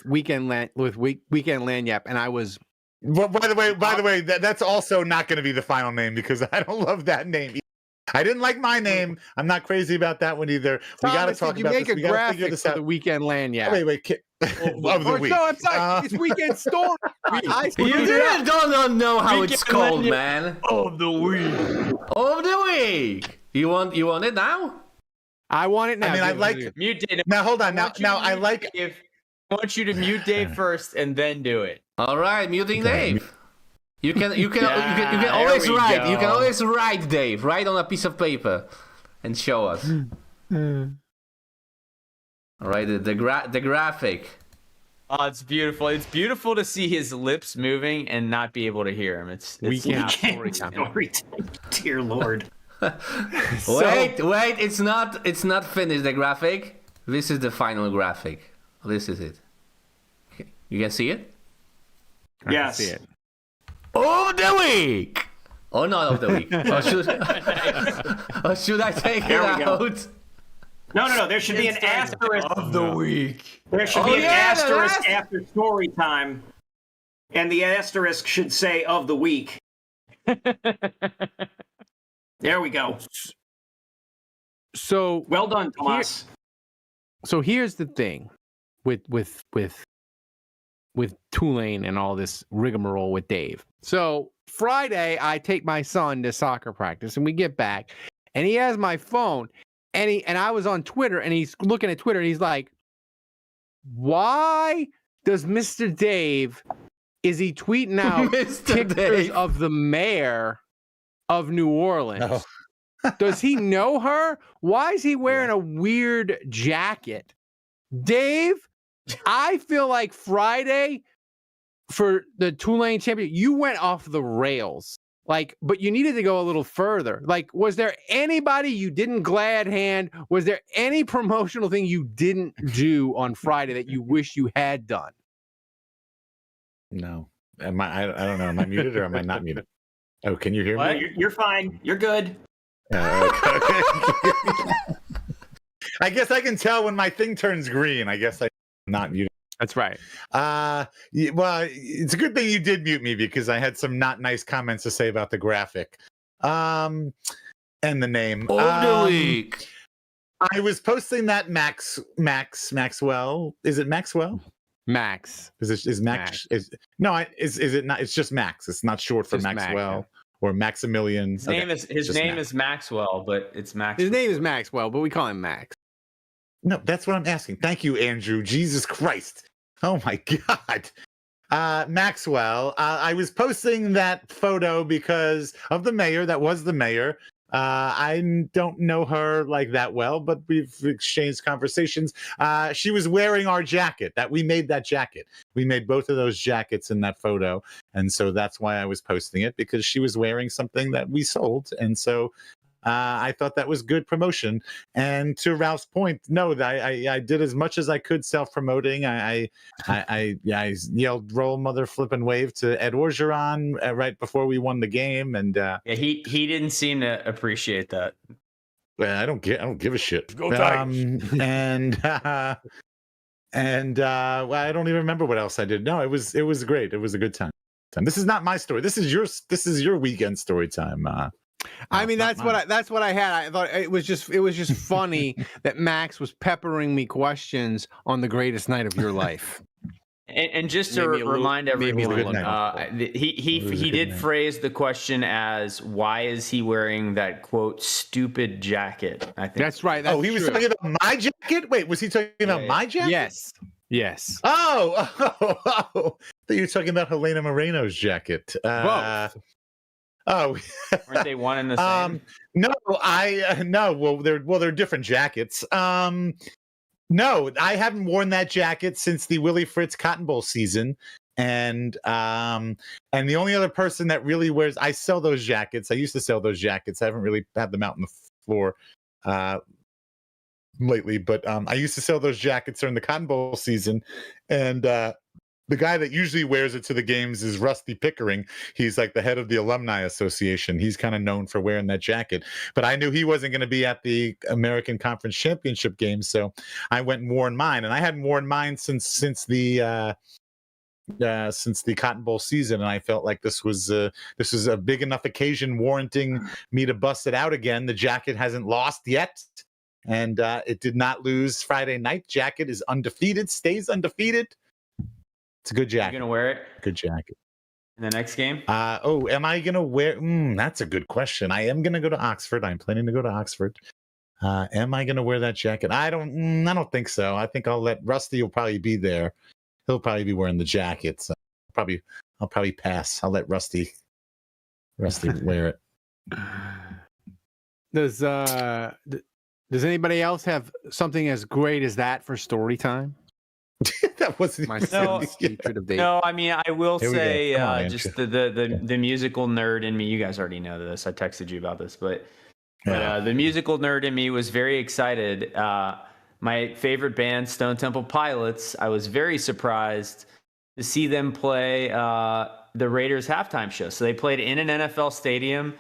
Weekend Land Yap, and I was. Well, by the way, that's also not going to be the final name because I don't love that name. I didn't like my name. I'm not crazy about that one either. We got to talk about this. We got to figure this out. The Weekend Land Yap. Wait. Of the week. No, I'm sorry. It's Weekend Story. You don't know how it's called, man. Of the week. Of the week. You want it now? I want it now. I mean, I like mute Dave. Now hold on. Now I like. I want you to mute Dave first and then do it. All right, muting Dave. You can always write. Go. You can always write, Dave. Write on a piece of paper and show us. All right, the graphic. Oh, it's beautiful. It's beautiful to see his lips moving and not be able to hear him. It's story. Dear Lord. Wait, it's not finished, the graphic. This is the final graphic. This is it. You can see it? Yes. I can see it. Of the week. Or not of the week. Or should I take it There we go. out? No. There should be an asterisk. Of the week. There should be an asterisk after story time, and the asterisk should say "of the week." There we go. So Well done, Tomas. So here's the thing with Tulane and all this rigmarole with Dave. So Friday, I take my son to soccer practice, and we get back, and he has my phone, and I was on Twitter, and he's looking at Twitter, and he's like, "Why does Mr. Dave is he tweeting out pictures of the mayor of New Orleans?" No. Does he know her? Why is he wearing a weird jacket? Dave, I feel like Friday for the Tulane championship, you went off the rails. Like, but you needed to go a little further. Like, was there anybody you didn't glad hand? Was there any promotional thing you didn't do on Friday that you wish you had done? No. I don't know. Am I muted or am I not muted? Oh, can you hear Well, me? you're fine. You're good. Okay. I guess I can tell when my thing turns green. I guess I'm not muted. That's right. Well, it's a good thing you did mute me because I had some not nice comments to say about the graphic. And the name. Of the week. I was posting that Maxwell. Is it Maxwell? Max. Is Max? Is it not? It's just Max. It's not short for Just Maxwell Max, or Maximilian. His name Max. is Maxwell, but it's Max. His name is Maxwell, but we call him Max. No, that's what I'm asking. Thank you, Andrew. Jesus Christ. Oh my God. Maxwell. I was posting that photo because of the mayor. That was the mayor. I don't know her like that well, but we've exchanged conversations. She was wearing our jacket. We made that jacket. We made both of those jackets in that photo. And so that's why I was posting it, because she was wearing something that we sold. And so I thought that was good promotion. And to Ralph's point, no, I did as much as I could self-promoting. I yelled "roll, mother, flip, and wave" to Ed Orgeron right before we won the game, and he didn't seem to appreciate that. I don't give a shit. Go Tigers. Well, I don't even remember what else I did. No, it was great. It was a good time. This is not my story. This is your weekend story time. I mean, that's what I had. I thought it was just funny that Max was peppering me questions on the greatest night of your life. And just to Maybe a remind little- maybe a everyone, little he did phrase the question as, "Why is he wearing that quote stupid jacket?" I think That's right. That's he was true. talking about my jacket. Wait, was he talking about my jacket? Yes. Oh, that you were talking about Helena Moreno's jacket. Both. Oh, aren't they one and the same? no. Well, they're different jackets. No, I haven't worn that jacket since the Willie Fritz Cotton Bowl season, and the only other person that really wears, I sell those jackets. I used to sell those jackets. I haven't really had them out on the floor lately, but I used to sell those jackets during the Cotton Bowl season, and the guy that usually wears it to the games is Rusty Pickering. He's like the head of the Alumni Association. He's kind of known for wearing that jacket. But I knew he wasn't going to be at the American Conference Championship game, so I went and worn mine. And I hadn't worn mine since the Cotton Bowl season, and I felt like this was a big enough occasion warranting me to bust it out again. The jacket hasn't lost yet, and it did not lose Friday night. Jacket is undefeated, stays undefeated. It's a good jacket. You gonna wear it Good jacket. in the next game? Am I gonna wear? That's a good question. I am gonna go to Oxford. I'm planning to go to Oxford. Am I gonna wear that jacket? I don't think so. I think I'll let Rusty. Will probably be there. He'll probably be wearing the jacket. So I'll probably pass. I'll let Rusty wear it. Does anybody else have something as great as that for story time? That wasn't My even- son's hatred of Dave. No, I mean, I will Here we go. say Come on, just Andrew. the musical nerd in me. You guys already know this. I texted you about this, but Yeah. the musical nerd in me was very excited. My favorite band, Stone Temple Pilots, I was very surprised to see them play the Raiders halftime show. So they played in an NFL stadium.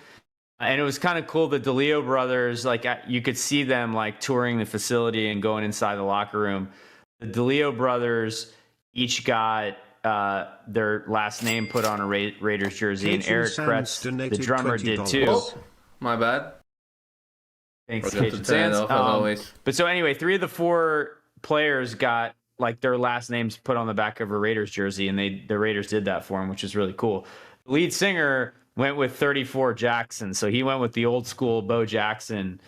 And it was kind of cool. The DeLeo brothers, like you could see them like touring the facility and going inside the locker room. The DeLeo brothers each got their last name put on a Raiders jersey, and Eric Kretz, the drummer, did too. Oh, my bad. Thanks, Cajun Cajun Sands. Sands. As always. But so anyway, 3 of the 4 players got like their last names put on the back of a Raiders jersey, and the Raiders did that for him, which is really cool. The lead singer went with 34 Jackson, so he went with the old school Bo Jackson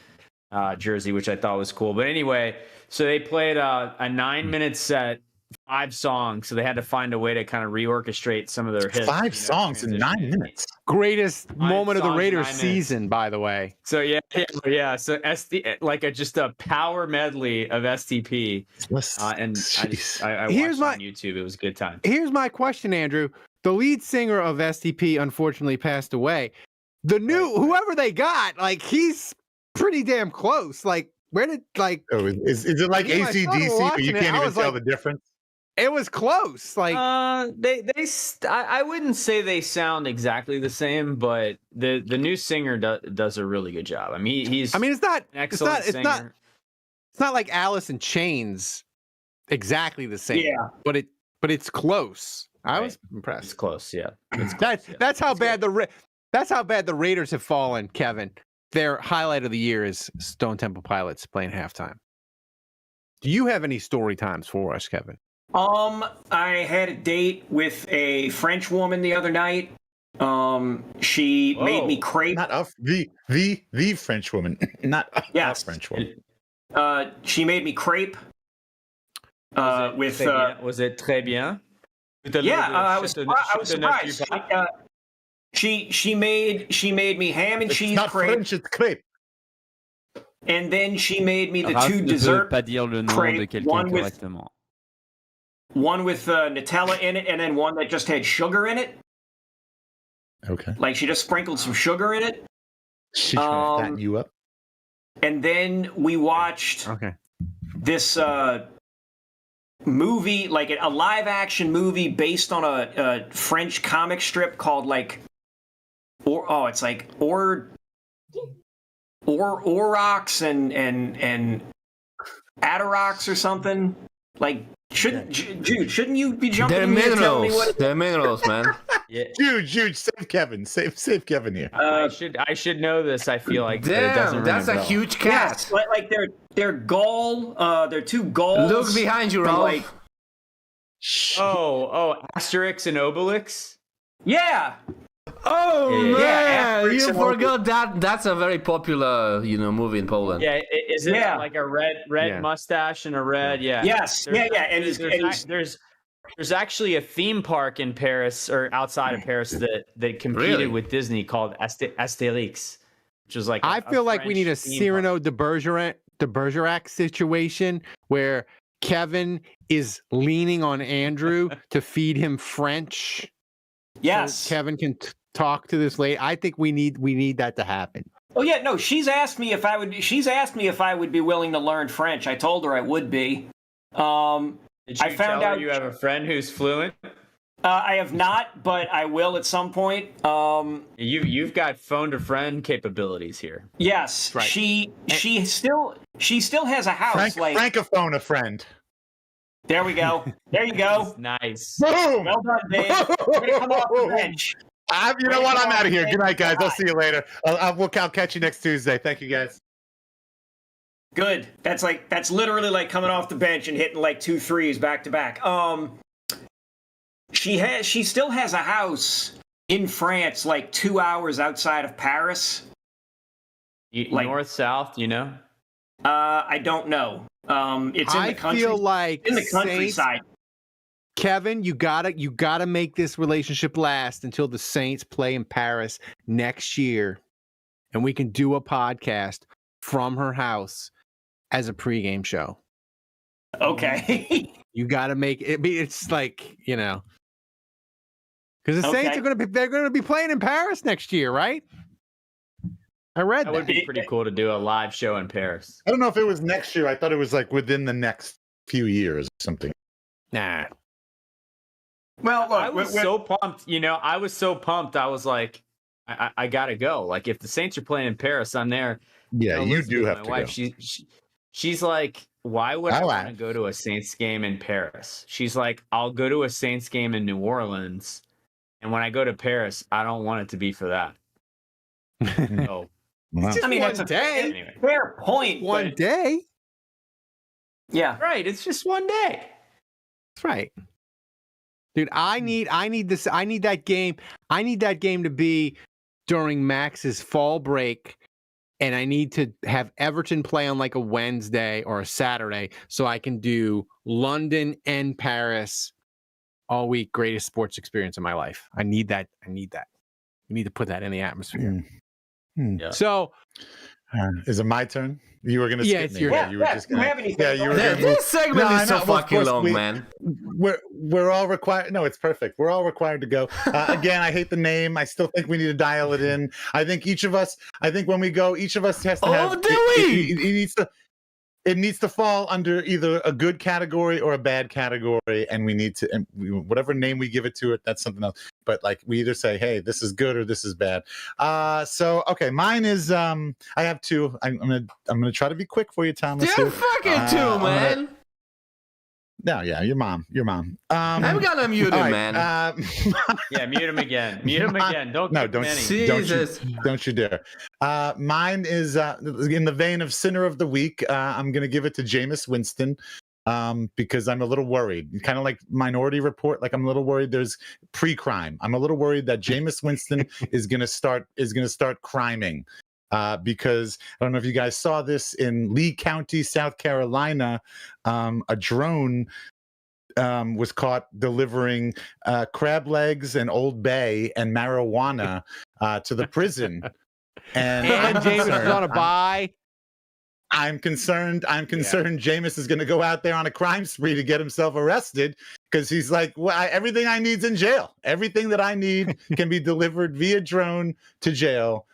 jersey, which I thought was cool. But anyway, so they played a 9-minute set, 5 songs, so they had to find a way to kind of reorchestrate some of their hits. 5 songs in 9 minutes. Greatest moment of the songs, Raiders 9 minutes. season, by the way. So yeah. So just a power medley of STP, and I Here's watched it on YouTube. It was a good time. Here's my question, Andrew. The lead singer of STP unfortunately passed away. The new whoever they got, like he's pretty damn close. Like where did like? Oh, is it like when I started AC/DC? watching You it, can't I even was tell like- the difference. It was close. Like I wouldn't say they sound exactly the same, but the new singer does a really good job. I mean, he's. I mean, it's not. an excellent singer. It's not like Alice in Chains, exactly the same. Yeah. But it's close. I was It's impressed. close, yeah. That's how bad that's how bad the Raiders have fallen, Kevin. Their highlight of the year is Stone Temple Pilots playing halftime. Do you have any story times for us, Kevin? I had a date with a French woman the other night. She made me crepe. Not the French woman, not a French woman. She made me crepe. Was it très bien? I was surprised. She made me ham and cheese not crepe, French, it's crepe. and then she made me the Raph 2 ne peut dessert pas dire le nom crepe, de quelqu'un one with correctement. Nutella in it, and then one that just had sugar in it. Okay. Like she just sprinkled some sugar in it. She's trying to fatten you up. And then we watched this movie, like a live action movie based on a French comic strip called it's like Aurochs and Atorochs or something. Like shouldn't you be jumping They're in here telling me minerals. what? They're minerals, man. Yeah. Jude, save Kevin. Save Kevin here. I should know this. I feel like but it doesn't Damn, ring that's a bell. huge cat. Yes, like they're gull. They're 2 gulls. Look behind you, from, Ralph. like, Oh, Asterix and Obelix. yeah. Oh Yeah, man, Asterix you and forgot that. That's a very popular, movie in Poland. Yeah, is it Yeah. like a red Yeah. mustache and a red? Yeah. Yes. There's- Yeah. And there's actually a theme park in Paris or outside of Paris that competed Really? with Disney called Asterix, which is like I feel like we need a French theme Cyrano de Bergerac situation where Kevin is leaning on Andrew to feed him French. yes. So Kevin can talk to this lady. I think we need that to happen. Oh yeah, no. She's asked me if I would be willing to learn French. I told her I would be. Did you I found tell her out you have a friend who's fluent? I have not, but I will at some point. You've got phone to friend capabilities here. Yes, Right. she still has a house. Francophone, a friend. There we go. There you go. Nice. Boom! Well done, Dave. We're gonna come off the bench. You know what? I'm out of here. Good night, guys. I'll see you later. I'll catch you next Tuesday. Thank you, guys. Good. That's literally like coming off the bench and hitting like 2 threes back to back. She still has a house in France, like 2 hours outside of Paris. Like- North, south, I don't know. It's in the country. I feel like in the Saints- countryside. Kevin, you gotta make this relationship last until the Saints play in Paris next year, and we can do a podcast from her house as a pregame show. Okay. You gotta make it. It's like because the Saints Okay. they're gonna be playing in Paris next year, right? I read That that. would be pretty cool to do a live show in Paris. I don't know if it was next year. I thought it was like within the next few years or something. Nah. Well, look, I was so pumped. I was so pumped. I was like, I gotta go. Like, if the Saints are playing in Paris, I'm there. Yeah, you Elizabeth, do have my to wife, go. she's like, why would I All want to right. go to a Saints game in Paris? She's like, I'll go to a Saints game in New Orleans, and when I go to Paris, I don't want it to be for that. So, Wow. I mean, one that's a day. anyway, fair point. One but- day. Yeah. right? It's just one day. That's right. Dude, I need that game. I need that game to be during Max's fall break, and I need to have Everton play on like a Wednesday or a Saturday so I can do London and Paris all week. Greatest sports experience of my life. I need that. We need to put that in the atmosphere. Yeah. So, Is it my turn? You were going to Yeah, skip it's me. your right? turn. You were just Do you gonna, have anything? yeah, you were gonna move. This segment No, I is so know. Well, of fucking course long, man. We're all required. No, it's perfect. We're all required to go. Again, I hate the name. I still think we need to dial it in. I think each of us. I think when we go, each of us has to have. It needs to fall under either a good category or a bad category, and we need to, and whatever name we give it to it, that's something else. But like we either say, hey, this is good or this is bad. So okay, mine is I have two. I'm gonna try to be quick for you, Thomas. You're here. fucking too, man. No, yeah, your mom. I'm gonna mute him, all right, man. Yeah, mute him again. Mute him again. Don't No, give don't. him any. Jesus. Don't you dare. Mine is in the vein of Sinner of the Week. I'm going to give it to Jameis Winston because I'm a little worried. Kind of like Minority Report. Like I'm a little worried there's pre-crime. I'm a little worried that Jameis Winston is going to start criming. Because I don't know if you guys saw this in Lee County, South Carolina, a drone was caught delivering crab legs and Old Bay and marijuana to the prison. And James is on a bye. I'm concerned. Jameis is going to go out there on a crime spree to get himself arrested because he's like, well, everything I need's in jail. Everything that I need can be delivered via drone to jail.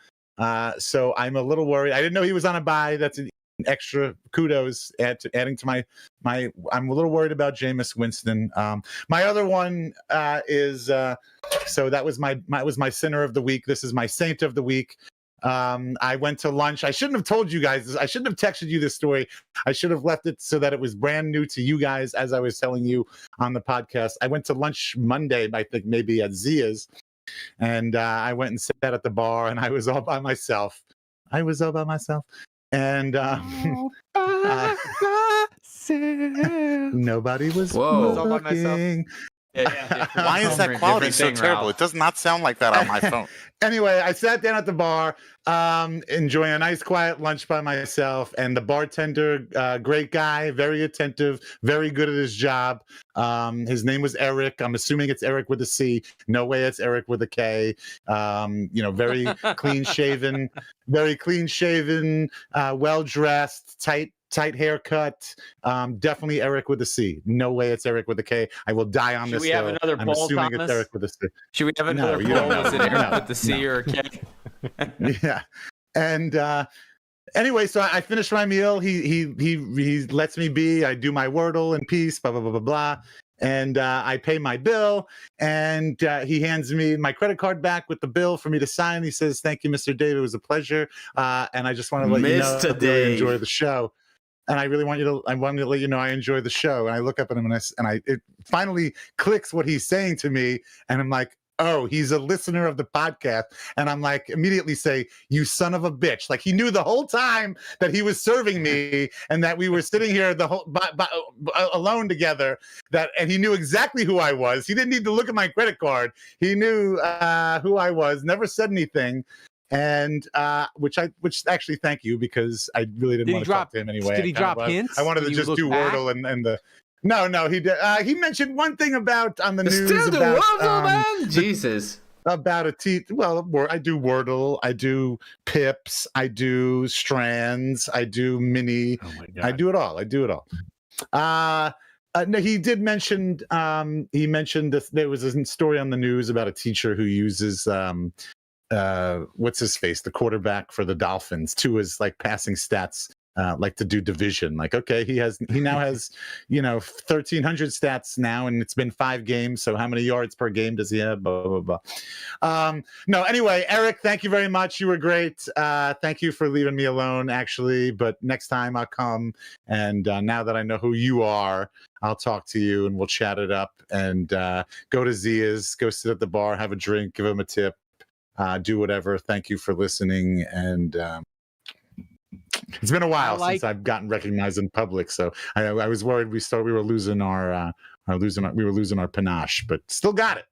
So I'm a little worried. I didn't know he was on a bye. That's an extra kudos adding to my. I'm a little worried about Jameis Winston. My other one is so that was my sinner of the week. This is my saint of the week. I went to lunch. I shouldn't have told you guys this. I shouldn't have texted you this story. I should have left it so that it was brand new to you guys as I was telling you on the podcast. I went to lunch Monday, I think maybe at Zia's. And I went and sat at the bar, and I was all by myself. And nobody was looking. Why is that quality so terrible? It does not sound like that on my phone. Anyway, I sat down at the bar, enjoying a nice quiet lunch by myself, and the bartender, great guy, very attentive, very good at his job. His name was Eric. I'm assuming it's Eric with a C. No way it's Eric with a K. Very clean shaven, well dressed, tight haircut. Definitely Eric with a C. No way it's Eric with a K. I will die on this hill. Should we have another I'm poll, assuming Thomas? it's Eric with a C. Should we have another you poll? don't know. Is it Eric No. with the C or a K? Yeah. And anyway, so I finished my meal. He lets me be. I do my Wordle in peace, blah, blah, blah, blah, blah. And I pay my bill, and he hands me my credit card back with the bill for me to sign. He says, "Thank you, Mr. Dave. It was a pleasure." And I just want to let you know I really enjoy the show. And I really wanted to let you know I enjoy the show. And I look up at him, and it finally clicks what he's saying to me. And I'm like, oh, he's a listener of the podcast. And I'm like, immediately say, you son of a bitch. Like he knew the whole time that he was serving me and that we were sitting here alone together, and he knew exactly who I was. He didn't need to look at my credit card. He knew who I was, never said anything. And which actually thank you, because I really didn't want to talk to him anyway. Did he drop hints? I wanted to just do Wordle and the. No, he did. He mentioned one thing about on the news. Still about, the Wordle, man. Jesus. About I do Wordle, I do Pips, I do Strands, I do Mini. Oh my God. I do it all. No, he did mention. He mentioned this. There was a story on the news about a teacher who uses what's his face, the quarterback for the Dolphins, to his like passing stats like to do division. Like, okay, he now has 1,300 stats now, and it's been 5 games. So how many yards per game does he have? Blah blah blah. No, anyway, Eric, thank you very much. You were great. Thank you for leaving me alone, actually. But next time I'll come, and now that I know who you are, I'll talk to you, and we'll chat it up, and go to Zia's, go sit at the bar, have a drink, give him a tip, do whatever. Thank you for listening, and. It's been a while since I've gotten recognized in public, so I was worried we were losing our panache, but still got it.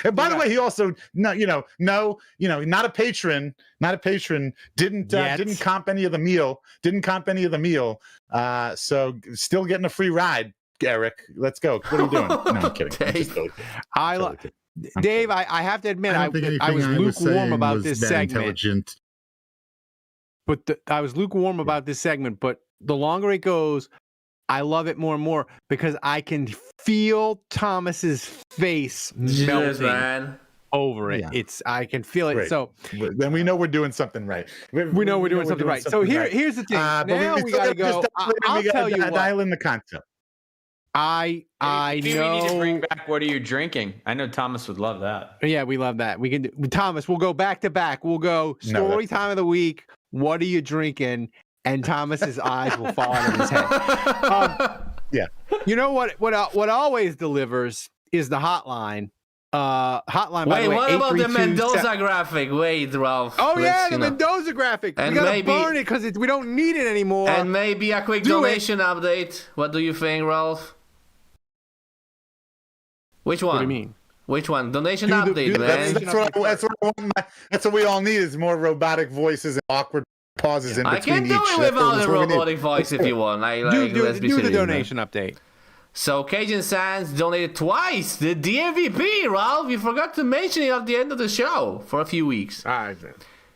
And by the way, he also not a patron, didn't comp any of the meal. So still getting a free ride, Eric. Let's go. What are you doing? No, I'm kidding. Dave, I have to admit, I was lukewarm about this segment. But I was lukewarm about this segment, but the longer it goes, I love it more and more because I can feel Thomas's face melting over it. Yeah. I can feel it. Great. So then we know we're doing something right. We know we're doing something right. So here's the thing. Now we gotta go. I'll tell you what. Dial in the concept. I know. We need to bring back. What are you drinking? I know Thomas would love that. Yeah, we love that. We can do, Thomas. We'll go back to back. We'll go story time of the week. What are you drinking? And Thomas's eyes will fall out of his head. Yeah. You know what always delivers is the hotline. Hotline. Wait, what about the Mendoza graphic? Wait, Ralph. Oh yeah, the Mendoza graphic. And we gotta burn it because we don't need it anymore. And maybe a quick donation update. What do you think, Ralph? Which one? What do you mean? Which one? Donation update, man. That's what we all need is more robotic voices and awkward pauses in between each. I can do it without a robotic voice if you want. Do the donation update. So Cajun Sands donated twice the DMVP, Ralph. You forgot to mention it at the end of the show for a few weeks. All right.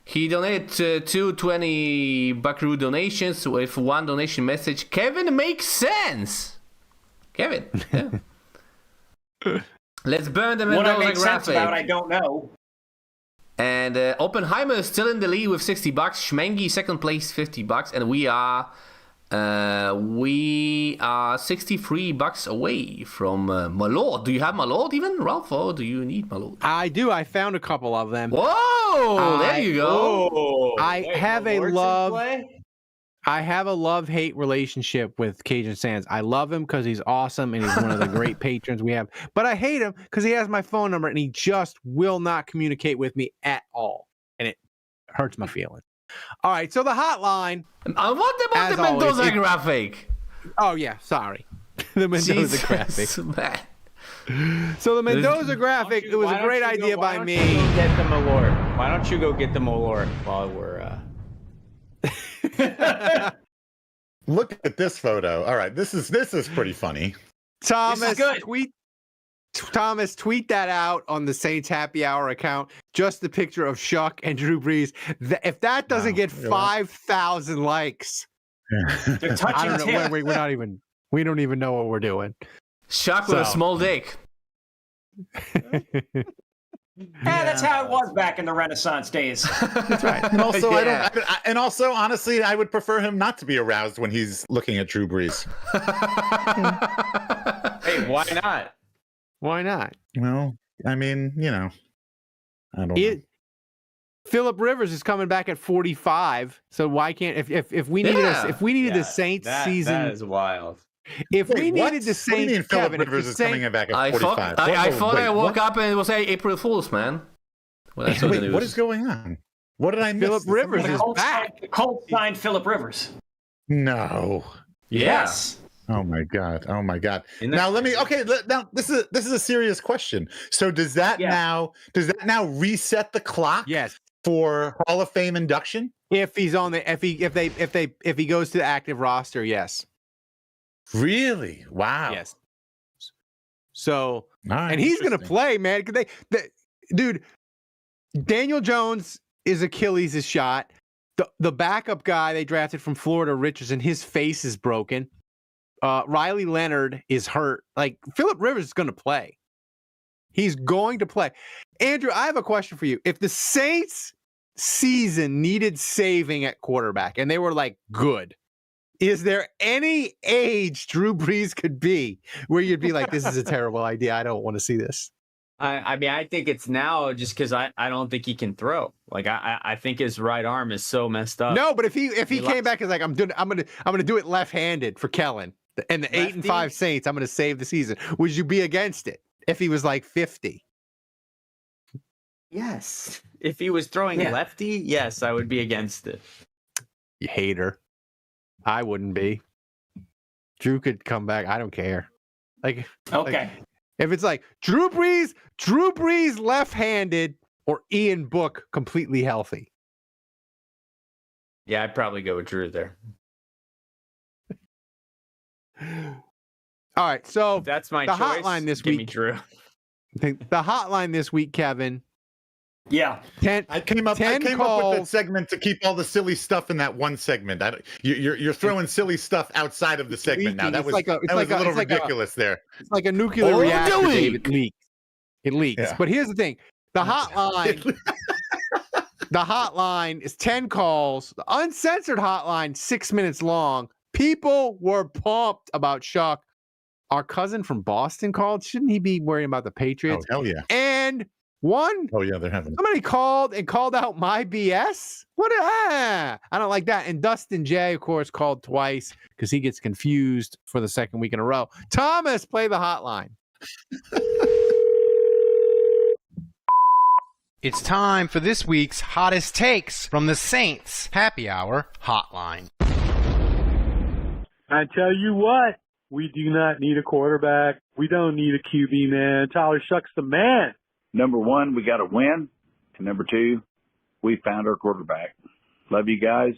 He donated two 20 Buckaroo donations with one donation message. Kevin makes sense. Kevin. Yeah. Let's burn the Mendoza graphic. What I make sense about, I don't know. And Oppenheimer is still in the lead with $60. Schmengi second place, $50, and we are $63 away from Malord. Do you have Malord even, Ralph, or do you need Malord? I do. I found a couple of them. Whoa! There you go. I have a love-hate relationship with Cajun Sands. I love him because he's awesome and he's one of the great patrons we have. But I hate him because he has my phone number and he just will not communicate with me at all. And it hurts my feelings. All right, so the hotline. What about the Mendoza graphic? Oh, yeah, sorry. The Mendoza graphic. Man. So the Mendoza graphic, it was a great idea by me. Get the Malort. Why don't you go get the Malort while we're... Look at this photo. All right, this is pretty funny. Thomas, tweet that out on the Saints Happy Hour account. Just the picture of Shough and Drew Brees. If that doesn't get 5,000 likes, I don't know. We don't even know what we're doing. Shough with a small dick. Yeah, that's how it was back in the Renaissance days. That's right. And also, honestly, I would prefer him not to be aroused when he's looking at Drew Brees. Hey, why not? Why not? Well, I mean, I don't know. Phillip Rivers is coming back at 45, so why can't if we needed the Saints season? That is wild. If we needed the Saints, what do you mean Phillip Rivers is coming back at 45? I thought I woke up and it was April Fool's, man. What is going on? What did I miss? Phillip Rivers is back. Colts signed Phillip Rivers. No. Yes. Oh my god. Now now this is a serious question. So does that now reset the clock? Yes. For Hall of Fame induction? If he goes to the active roster, yes. Really? Wow. Yes. So, and he's going to play, man. Dude, Daniel Jones is Achilles' shot. The backup guy they drafted from Florida, Richardson, his face is broken. Riley Leonard is hurt. Like, Phillip Rivers is going to play. He's going to play. Andrew, I have a question for you. If the Saints season needed saving at quarterback, and they were like good. Is there any age Drew Brees could be where you'd be like, this is a terrible idea. I don't want to see this. I mean, I think it's now just because I don't think he can throw. Like I think his right arm is so messed up. No, but if he came back and like I'm gonna do it left-handed for Kellen and the 8-5 Saints, I'm gonna save the season. Would you be against it if he was like 50? Yes. If he was throwing lefty, yes, I would be against it. You hater. I wouldn't be. Drew could come back. I don't care. Like Okay. If it's like Drew Brees left-handed, or Ian Book completely healthy. Yeah, I'd probably go with Drew there. All right, so that's my the choice. Hotline this Give week. me Drew. The hotline this week, Kevin. Yeah. I came up with calls. that segment to keep all the silly stuff in that one segment. You're throwing silly stuff outside of the segment now. That was a little ridiculous there. It's like a nuclear reactor, Dave. It leaks. Yeah. But here's the thing. The hotline is 10 calls. The uncensored hotline, 6 minutes long. People were pumped about Shough. Our cousin from Boston called. Shouldn't he be worrying about the Patriots? Oh, hell yeah. And they're having somebody called out my BS. I don't like that. And Dustin J, of course, called twice because he gets confused for the second week in a row. Thomas, play the hotline. It's time for this week's hottest takes from the Saints Happy Hour Hotline. I tell you what, we do not need a quarterback. We don't need a QB, man. Tyler Shough's the man. Number one, we got to win. And number two, we found our quarterback. Love you guys.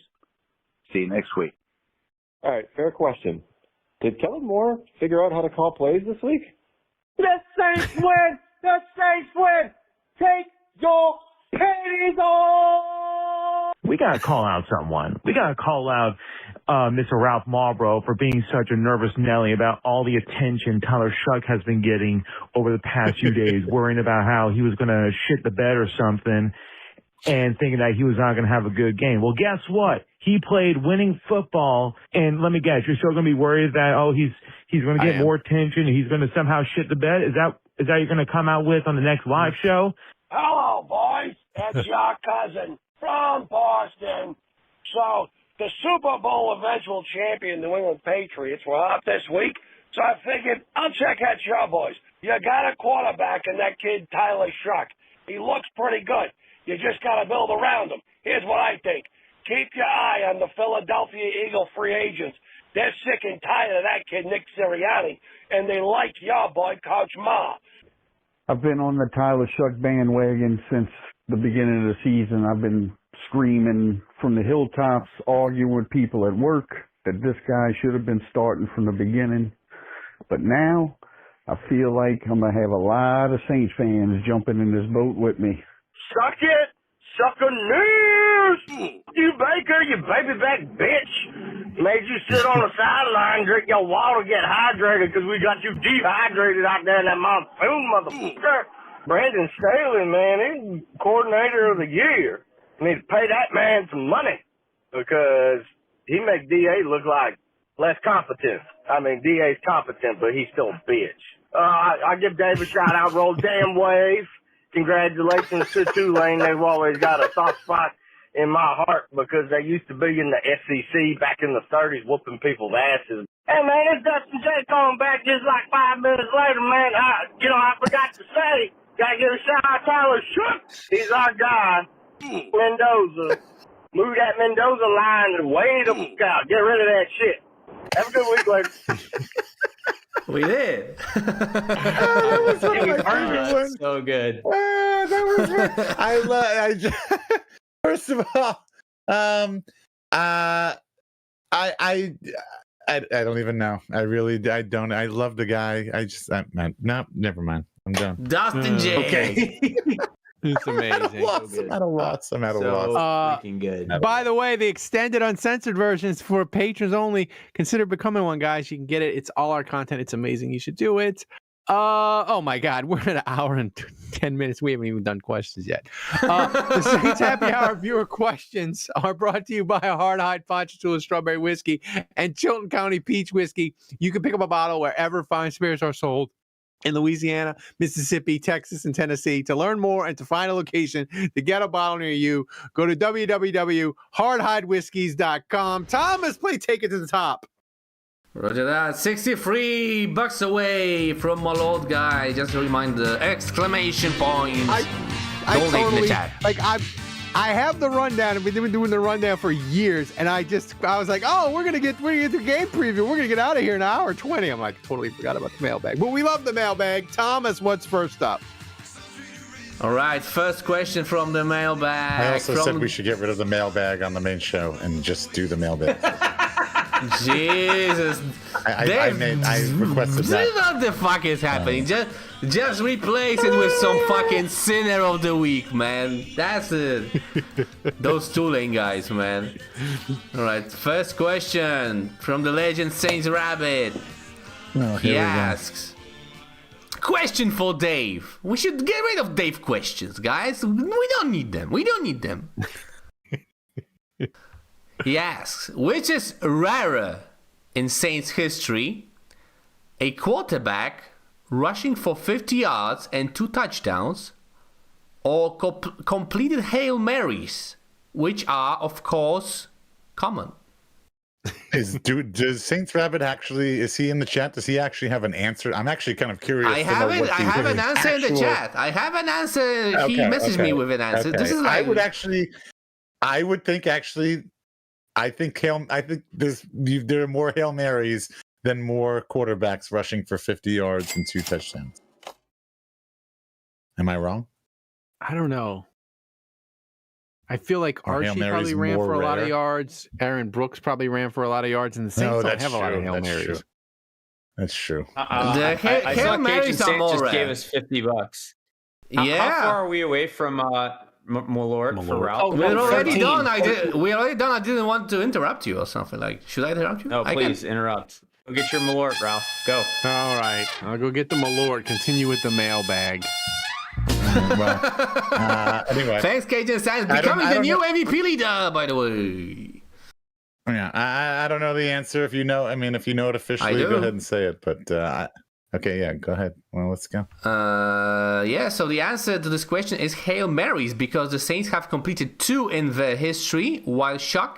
See you next week. All right, fair question. Did Kellen Moore figure out how to call plays this week? The Saints win! The Saints win! Take your panties off! We got to call out someone. We got to call out Mr. Ralph Marlborough for being such a nervous Nelly about all the attention Tyler Shough has been getting over the past few days, worrying about how he was going to shit the bed or something and thinking that he was not going to have a good game. Well, guess what? He played winning football, and let me guess, you're still going to be worried that, he's going to get more attention and he's going to somehow shit the bed? Is that you're going to come out with on the next live show? Hello, boys. It's your cousin from Boston. So, the Super Bowl eventual champion New England Patriots were up this week, so I figured I'll check out your boys. You got a quarterback in that kid, Tyler Shough. He looks pretty good. You just got to build around him. Here's what I think. Keep your eye on the Philadelphia Eagle free agents. They're sick and tired of that kid, Nick Sirianni, and they like your boy, Coach Ma. I've been on the Tyler Shough bandwagon since the beginning of the season. I've been screaming from the hilltops, arguing with people at work that this guy should have been starting from the beginning. But now I feel like I'm going to have a lot of Saints fans jumping in this boat with me. Suck it! Sucker news! You Baker, you baby back bitch! Made you sit on the sideline, drink your water, get hydrated because we got you dehydrated out there in that monsoon, motherfucker. Brandon Staley, man, he's coordinator of the year. Need to pay that man some money because he makes DA look like less competent. I mean, DA's competent, but he's still a bitch. I give Dave a shout out, roll damn wave. Congratulations to Tulane. They've always got a soft spot in my heart because they used to be in the SEC back in the 30s whooping people's asses. Hey, man, it's Dustin J calling back just like 5 minutes later, man. I forgot to say, gotta give a shout out to Tyler Shough. He's our guy. Mendoza. Move that Mendoza line and way the fuck out. Get rid of that shit. Have a good week, later. We did. That was one of my favorite ones. So good. That was first of all, I don't even know. I don't. I love the guy. No, never mind. I'm done. Dustin J. Okay. It's amazing. I'm at a loss. I'm at a loss. Freaking good. By the way, the extended uncensored version is for patrons only. Consider becoming one, guys. You can get it. It's all our content. It's amazing. You should do it. Oh my God, we're at an hour and 10 minutes. We haven't even done questions yet. The Saints Happy Hour viewer questions are brought to you by Hard Hide Ponchatoula Strawberry Whiskey and Chilton County Peach Whiskey. You can pick up a bottle wherever fine spirits are sold in Louisiana, Mississippi, Texas, and Tennessee. To learn more and to find a location to get a bottle near you, go to www.hardhidewhiskies.com. Thomas, please take it to the top. Roger that. $63 away from my Lord guy. Just a reminder, exclamation point. I Don't leave in the totally, chat. like, I have the rundown, and we've been doing the rundown for years, and I was like, oh, we're gonna get the game preview. We're gonna get out of here in an hour 20. I'm like, totally forgot about the mailbag. But we love the mailbag. Thomas, what's first up? All right, first question from the mailbag. I also said we should get rid of the mailbag on the main show and just do the mailbag. Jesus. I requested that. What the fuck is happening? Just replace it with some fucking sinner of the week, man. That's it. Those Tulane guys, man. All right, first question from the legend Saints Rabbit. He asks, question for Dave. We should get rid of Dave questions, guys. We don't need them. He asks, which is rarer in Saints history? A quarterback rushing for 50 yards and 2 touchdowns, or completed Hail Marys, which are, of course, common. Does Saints Rabbit actually, is he in the chat? Does he actually have an answer? I'm actually kind of curious. I have an answer in the chat. I have an answer. He messaged me with an answer. Okay. This is like, I think there are more Hail Marys than more quarterbacks rushing for 50 yards and 2 touchdowns. Am I wrong? I don't know. I feel like Archie probably ran for a lot of yards. Aaron Brooks probably ran for a lot of yards, and the Saints don't have a lot of Hail Marys. That's true. I saw Cajun Saint just gave us $50. How far are we away from Malort for Ralph? We're already done. I didn't want to interrupt you or something. Like, should I interrupt you? No, please interrupt. Go get your Malort, Ralph. Go. All right, I'll go get the Malort. Continue with the mailbag. Anyway, thanks, Cajun Saints. Becoming the new MVP leader, by the way. Yeah, I don't know the answer. If you know it officially, go ahead and say it. But okay, yeah, go ahead. Well, let's go. So the answer to this question is Hail Marys, because the Saints have completed 2 in their history, while Shough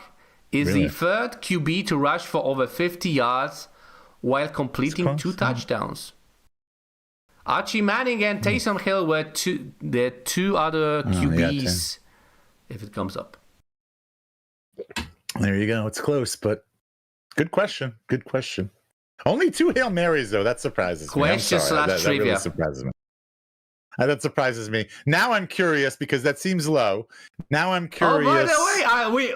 is the third QB to rush for over 50 yards while completing 2 touchdowns. Archie Manning and Taysom Hill were the 2 other QBs, if it comes up. There you go. It's close, but good question. Good question. Only 2 Hail Marys, though. That surprises me. Question / that trivia. really surprises me. That surprises me. Now I'm curious because that seems low. Now I'm curious. Oh, by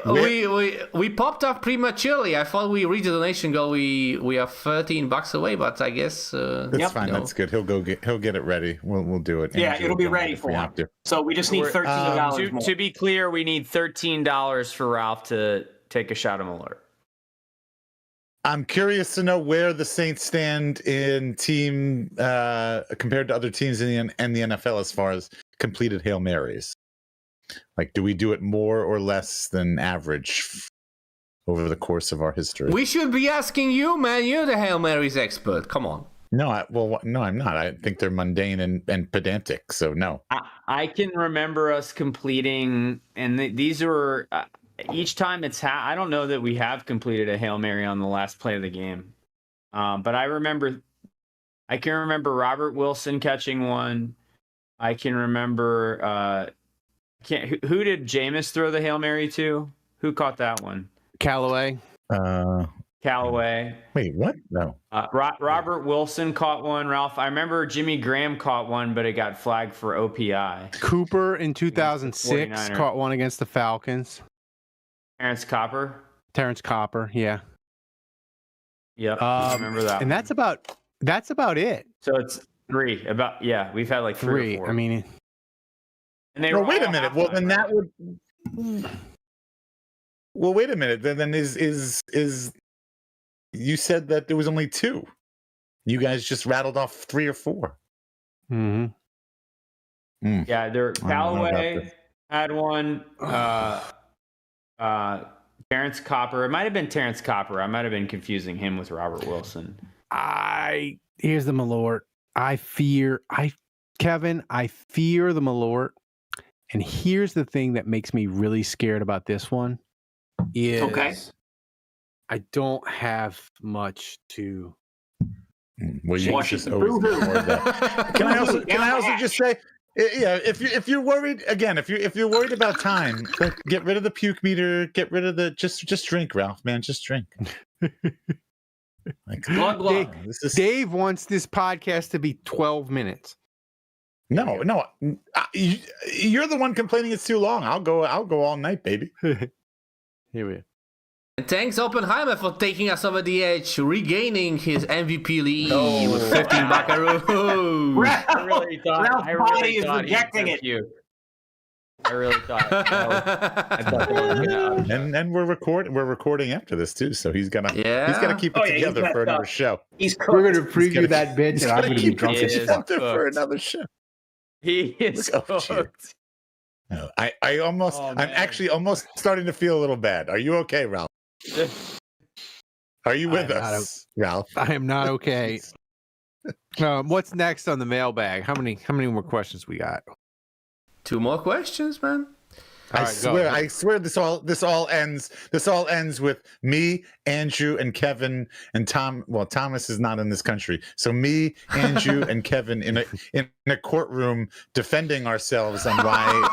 the way, we popped up prematurely. I thought we reached the donation goal. We are $13 away, but I guess that's fine. That's good. He'll get it ready. We'll do it. Yeah, it'll be ready for him. So we just need $13 more. To be clear, we need $13 for Ralph to take a shot of Malort. I'm curious to know where the Saints stand in team compared to other teams in the NFL as far as completed Hail Marys. Like, do we do it more or less than average over the course of our history? We should be asking you, man. You're the Hail Marys expert. Come on. No, I'm not. I think they're mundane and pedantic. So no. I can remember us completing, and these were. Each time I don't know that we have completed a Hail Mary on the last play of the game. But I can remember Robert Wilson catching one. I can remember, who did Jameis throw the Hail Mary to? Who caught that one? Callaway. Callaway. Wait, what? No. Robert Wilson caught one, Ralph. I remember Jimmy Graham caught one, but it got flagged for OPI. Cooper in 2006 caught one against the Falcons. Terrence Copper, yeah. Yep, I remember that. And that's about it. So it's 3. We've had like 3 or 4. I mean, and they wait a minute. Well, then that would. Well, wait a minute. Then is you said that there was only 2. You guys just rattled off 3 or 4. Mm-hmm. Yeah, Callaway had one. Terrence Copper. It might have been Terrence Copper. I might have been confusing him with Robert Wilson. Here's the Malort. Kevin, I fear the Malort. And here's the thing that makes me really scared about this one is I don't have much to. Well, you just always get more of that. Can I also just say, yeah, if you're worried again, if you're worried about time, get rid of the puke meter. Get rid of the just drink, Ralph. Man, just drink. Dave wants this podcast to be 12 minutes. No, you're the one complaining it's too long. I'll go all night, baby. Here we go. And thanks Oppenheimer for taking us over the edge, regaining his MVP lead with 15 buckaroos. I really thought he was rejecting it. I really thought. And we're recording after this too, so he's gonna keep it together for another show. We're gonna preview that bitch, and I'm gonna be drunk as fuck for another show. He is cooked. No, I'm actually almost starting to feel a little bad. Are you okay, Ralph? Are you with us, Ralph? I am not okay. What's next on the mailbag? How many more questions we got? 2 more questions, man. I swear this all ends with me, Andrew, and Kevin and Tom. Well, Thomas is not in this country, so me, Andrew, and Kevin in a courtroom defending ourselves on why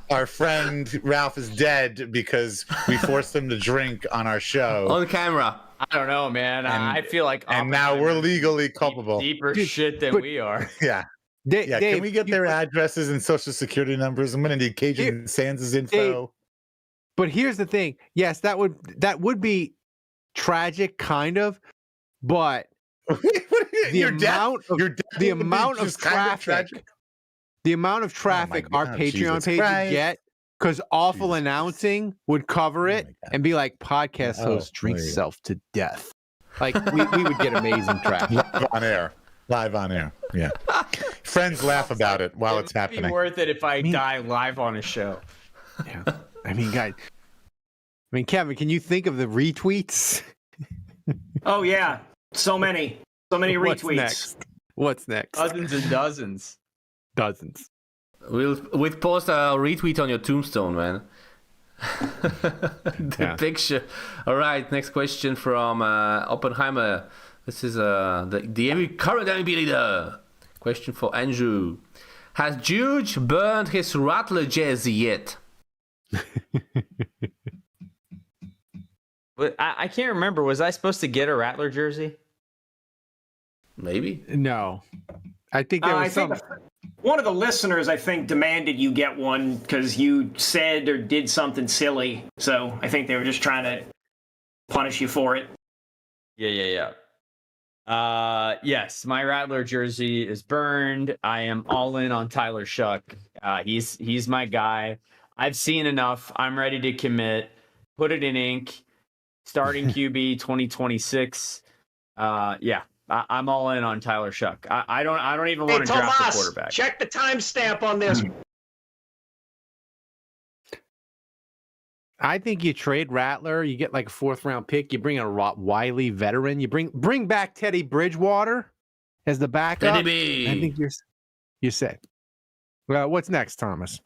our friend Ralph is dead because we forced him to drink on our show on camera. I don't know, man. I feel like now we're legally culpable. Deeper shit than we are. Yeah. Dave, can we get their addresses and social security numbers? I'm going to need Cajun Sands' info. Dave, but here's the thing. Yes, that would be tragic, kind of, but the amount of traffic our Patreon page would get, because awful announcing would cover it and be like, podcast host drinks self to death. Like we would get amazing traffic live on air. Yeah. Friends laugh about it while it's happening. It'd be worth it if I die live on a show. Yeah. I mean, guys. Kevin, can you think of the retweets? Oh yeah, so many retweets. What's next? Dozens and dozens. We'll post a retweet on your tombstone, man. The picture. All right, next question from Oppenheimer. This is the current MVP leader. Question for Andrew. Has Juge burned his Rattler jersey yet? I can't remember. Was I supposed to get a Rattler jersey? Maybe. No. I think there was one of the listeners, I think, demanded you get one because you said or did something silly. So I think they were just trying to punish you for it. Yeah. Yes, my Rattler jersey is burned. I am all in on Tyler Shough. He's my guy. I've seen enough. I'm ready to commit. Put it in ink. Starting QB 2026. I'm all in on Tyler Shough. I don't even want to draft a quarterback. Check the timestamp on this. I think you trade Rattler, you get like a 4th round pick, you bring a Wiley veteran, you bring back Teddy Bridgewater as the backup. I think you're set. Well, what's next, Thomas?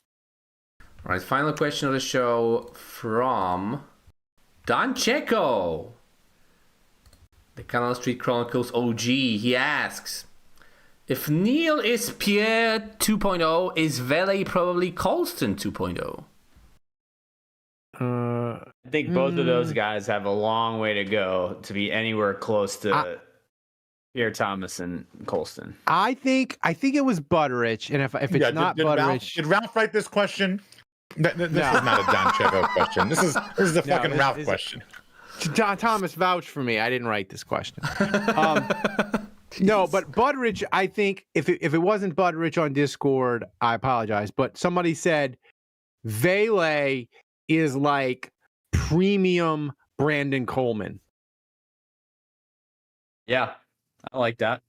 All right, final question of the show from Don Checo. The Canal Street Chronicles OG. He asks, if Neil is Pierre 2.0, is Vele probably Colston 2.0? I think both of those guys have a long way to go to be anywhere close to Pierre Thomas and Colston. I think it was Butterich, and if it's not Butterich, did Ralph write this question? This is not a Don Checo question. This is a fucking Ralph question. Thomas vouched for me. I didn't write this question. No, but Butterich, I think if it wasn't Butterich on Discord, I apologize. But somebody said Vele is like premium Brandon Coleman. Yeah, I like that.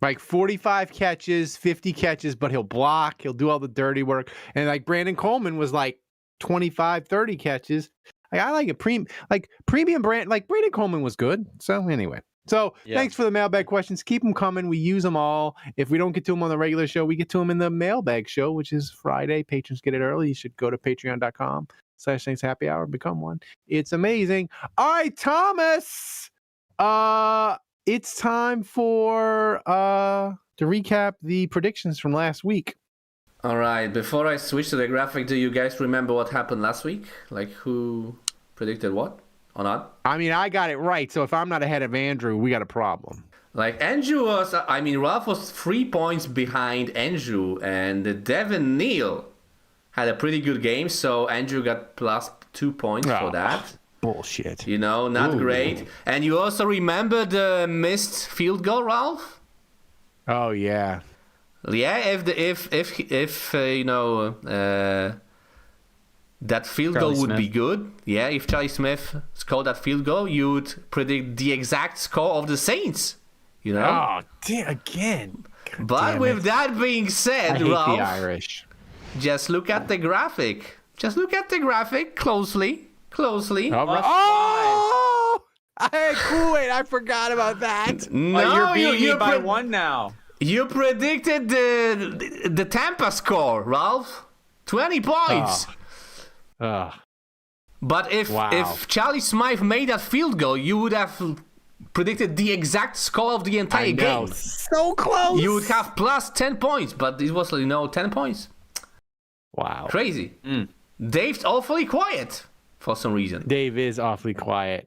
Like 45 catches, 50 catches, but he'll block. He'll do all the dirty work. And like Brandon Coleman was like 25, 30 catches. Like, I like a premium brand. Like Brandon Coleman was good. So anyway. Thanks for the mailbag questions. Keep them coming. We use them all. If we don't get to them on the regular show, we get to them in the mailbag show, which is Friday. Patrons get it early. You should go to patreon.com/Saints Happy Hour. Become one. It's amazing. All right, Thomas. It's time to recap the predictions from last week. All right. Before I switch to the graphic, do you guys remember what happened last week? Like who predicted what or not? I mean, I got it right. So if I'm not ahead of Andrew, we got a problem. Like Andrew Ralph was 3 points behind Andrew, and Devin Neal had a pretty good game. So Andrew got plus 2 points for that. Bullshit. Not great. And you also remember the missed field goal, Ralph? Oh yeah. Yeah, if that field goal would be good. Yeah, if Charlie Smith scored that field goal, you would predict the exact score of the Saints. Oh, again. God, but with that being said, I hate Ralph, the Irish. Just look at the graphic. Just look at the graphic closely. Oh! Wait, I forgot about that. No, you're beating me by one now. You predicted the Tampa score, Ralph. 20 points. But if Charlie Smythe made that field goal, you would have predicted the exact score of the entire game. So close. You would have plus 10 points, but it was 10 points. Wow. Crazy. Dave's awfully quiet for some reason. Dave is awfully quiet.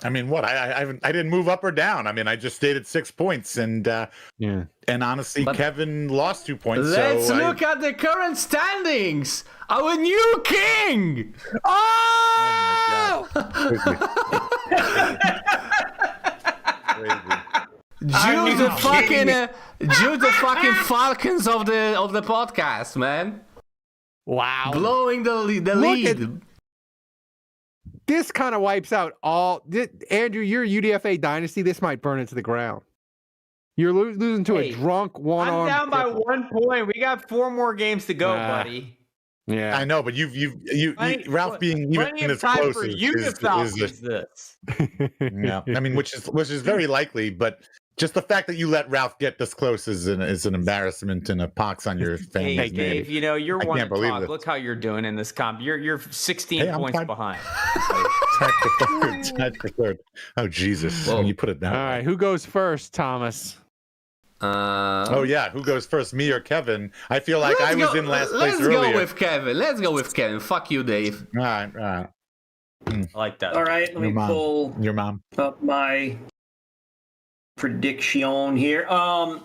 I mean, what? I didn't move up or down. I mean, I just stayed at 6 points, and honestly, Kevin lost 2 points. Let's look at the current standings. Our new king. Oh! Jude the fucking Falcons of the podcast, man. Wow. Blowing the lead. This kind of wipes out all. Andrew, your UDFA dynasty, this might burn it to the ground. You're losing to a drunk one-arm. I'm down by 1 point. We got 4 more games to go, buddy. Yeah, I know, but you Ralph being even as close for you to salvage this. Yeah, I mean, which is very likely, but just the fact that you let Ralph get this close is an embarrassment and a pox on your family's name. Dave, you're one to talk. Look how you're doing in this comp. You're 16 points behind. Tied for third. Oh Jesus! When you put it down. All right, who goes first, Thomas? Oh yeah, who goes first, me or Kevin? I feel like I was in last place earlier. Let's go with Kevin. Fuck you, Dave. All right. I like that. All right, let me pull your mom up my prediction here. I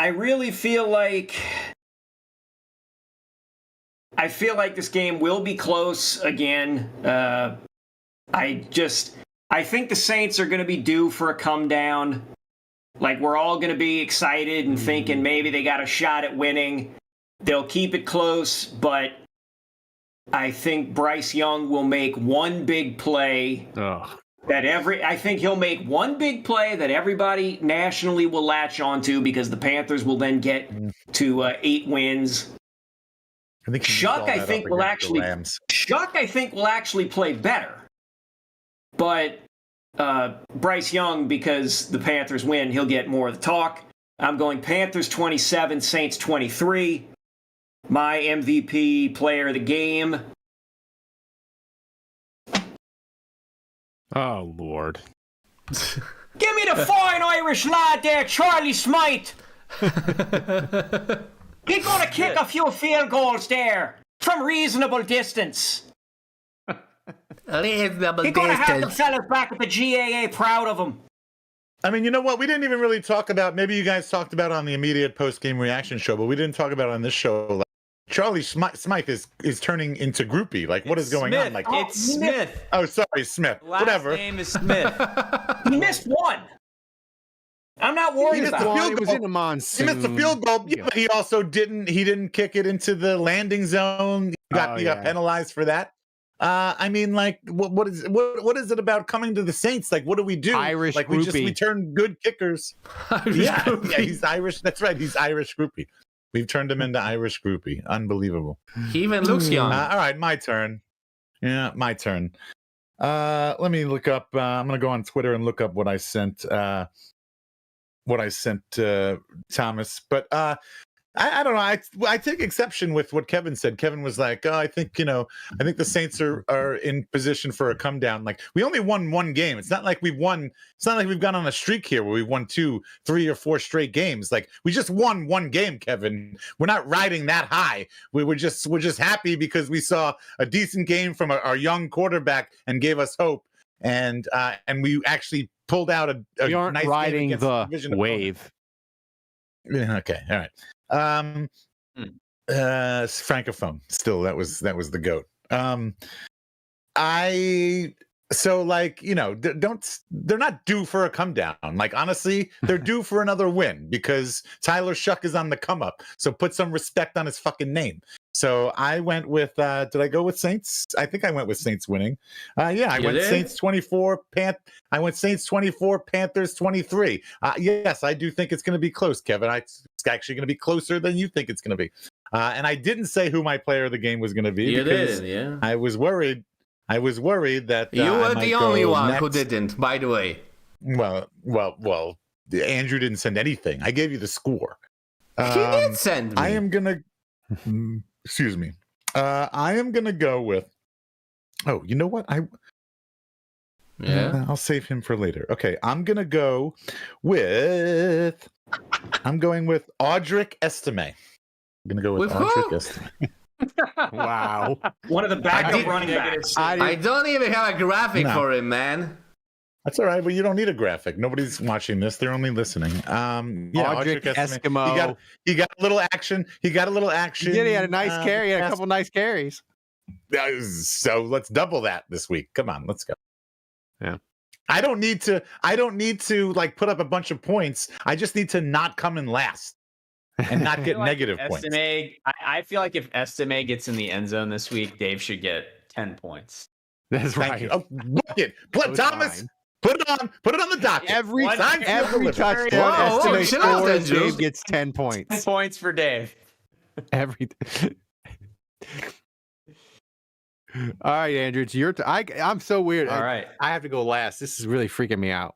really feel like this game will be close again. I think the Saints are going to be due for a come down. Like, we're all going to be excited and thinking maybe they got a shot at winning. They'll keep it close, but I think Bryce Young will make one big play. I think he'll make one big play that everybody nationally will latch onto, because the Panthers will then get to 8 wins. Shough, I think, will actually play better. But Bryce Young, because the Panthers win, he'll get more of the talk. I'm going Panthers 27, Saints 23. My MVP player of the game. Oh, Lord. Give me the fine Irish lad there, Charlie Smythe. He's going to kick a few field goals there from reasonable distance. He's going to have the fellas back at the GAA proud of him. I mean, you know what? We didn't even really talk about, maybe you guys talked about it on the immediate post-game reaction show, but we didn't talk about it on this show. Like, Charlie Smythe is turning into groupie. Like, what is going on? Like, it's Smith. Oh, sorry, Smith. Whatever. Last name is Smith. He missed one. I'm not worried about it. It was in the monsoon. He missed the field goal, but he also didn't kick it into the landing zone. He got penalized for that. I mean, like, what is it about coming to the Saints? Like, what do we do? Irish like, groupie. we turn good kickers. Yeah, he's Irish. That's right. He's Irish groupie. We've turned him into Irish groupie. Unbelievable. He even looks young. All right, my turn. Yeah, my turn. Let me look up. I'm gonna go on Twitter and look up what I sent. Thomas, but I don't know. I take exception with what Kevin said. Kevin was like, "Oh, I think the Saints are in position for a come down. Like, we only won one game. It's not like we've won. It's not like we've gone on a streak here where we won 2, 3, or 4 straight games. Like, we just won one game, Kevin. We're not riding that high. We're just happy because we saw a decent game from our young quarterback and gave us hope. And we actually pulled out a we aren't nice riding game the division wave. Okay, all right. Francophone. Still, that was the goat. So, like, they're not due for a come down. Like, honestly, they're due for another win because Tyler Shough is on the come up. So put some respect on his fucking name. So I went with, did I go with Saints? I think I went with Saints winning. Yeah, I went Saints 24, I went Saints 24, Panthers 23. Yes, I do think it's going to be close, Kevin. It's actually going to be closer than you think it's going to be. And I didn't say who my player of the game was going to be. You because did, yeah. I was worried that you were the only one who didn't, by the way. Well, Andrew didn't send anything. I gave you the score. He did send me. I am gonna. Excuse me. I am gonna go with. Oh, you know what? I'll save him for later. Okay, I'm gonna go with. I'm going with Audric Estime. I'm gonna go with Audric Estime. Wow. One of the backup running backs. I don't even have a graphic for him, man. That's all right, but you don't need a graphic. Nobody's watching this; they're only listening. Audric Eskimo. He got a little action. He had a nice carry. He had a couple nice carries. So let's double that this week. Come on, let's go. Yeah. I don't need to like put up a bunch of points. I just need to not come in last and not get negative points. I feel like if Estime gets in the end zone this week, Dave should get 10 points. That's right. You. Oh, look it. Thomas. Fine. Put it on the docket. Every touchdown Estime scores, Dave gets 10 points. 10 points for Dave. All right, Andrew, it's your turn. I'm so weird. All right. I have to go last. This is really freaking me out.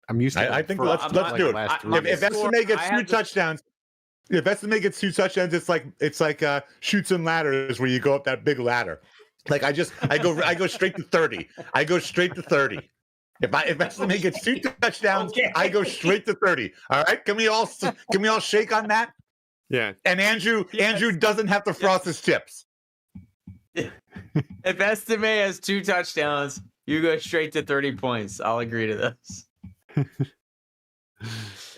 I'm used to. I think let's do it. If Estime gets 2 touchdowns, it's like Chutes and Ladders where you go up that big ladder. Like I go straight to 30. I go straight to 30. If Estime gets 2 touchdowns, I go straight to 30. All right, can we all shake on that? Yeah. And Andrew doesn't have to frost his chips. If Estime has 2 touchdowns, you go straight to 30 points. I'll agree to this.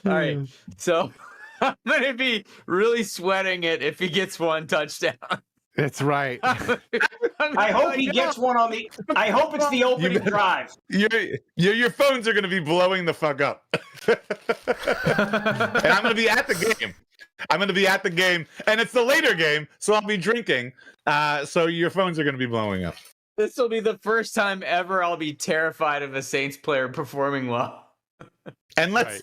All right, so I'm gonna be really sweating it if he gets 1 touchdown. That's right. I hope he gets one on the. I hope it's the opening drive. Your phones are going to be blowing the fuck up, and I'm going to be at the game. And it's the later game, so I'll be drinking. So your phones are going to be blowing up. This will be the first time ever I'll be terrified of a Saints player performing well. And let's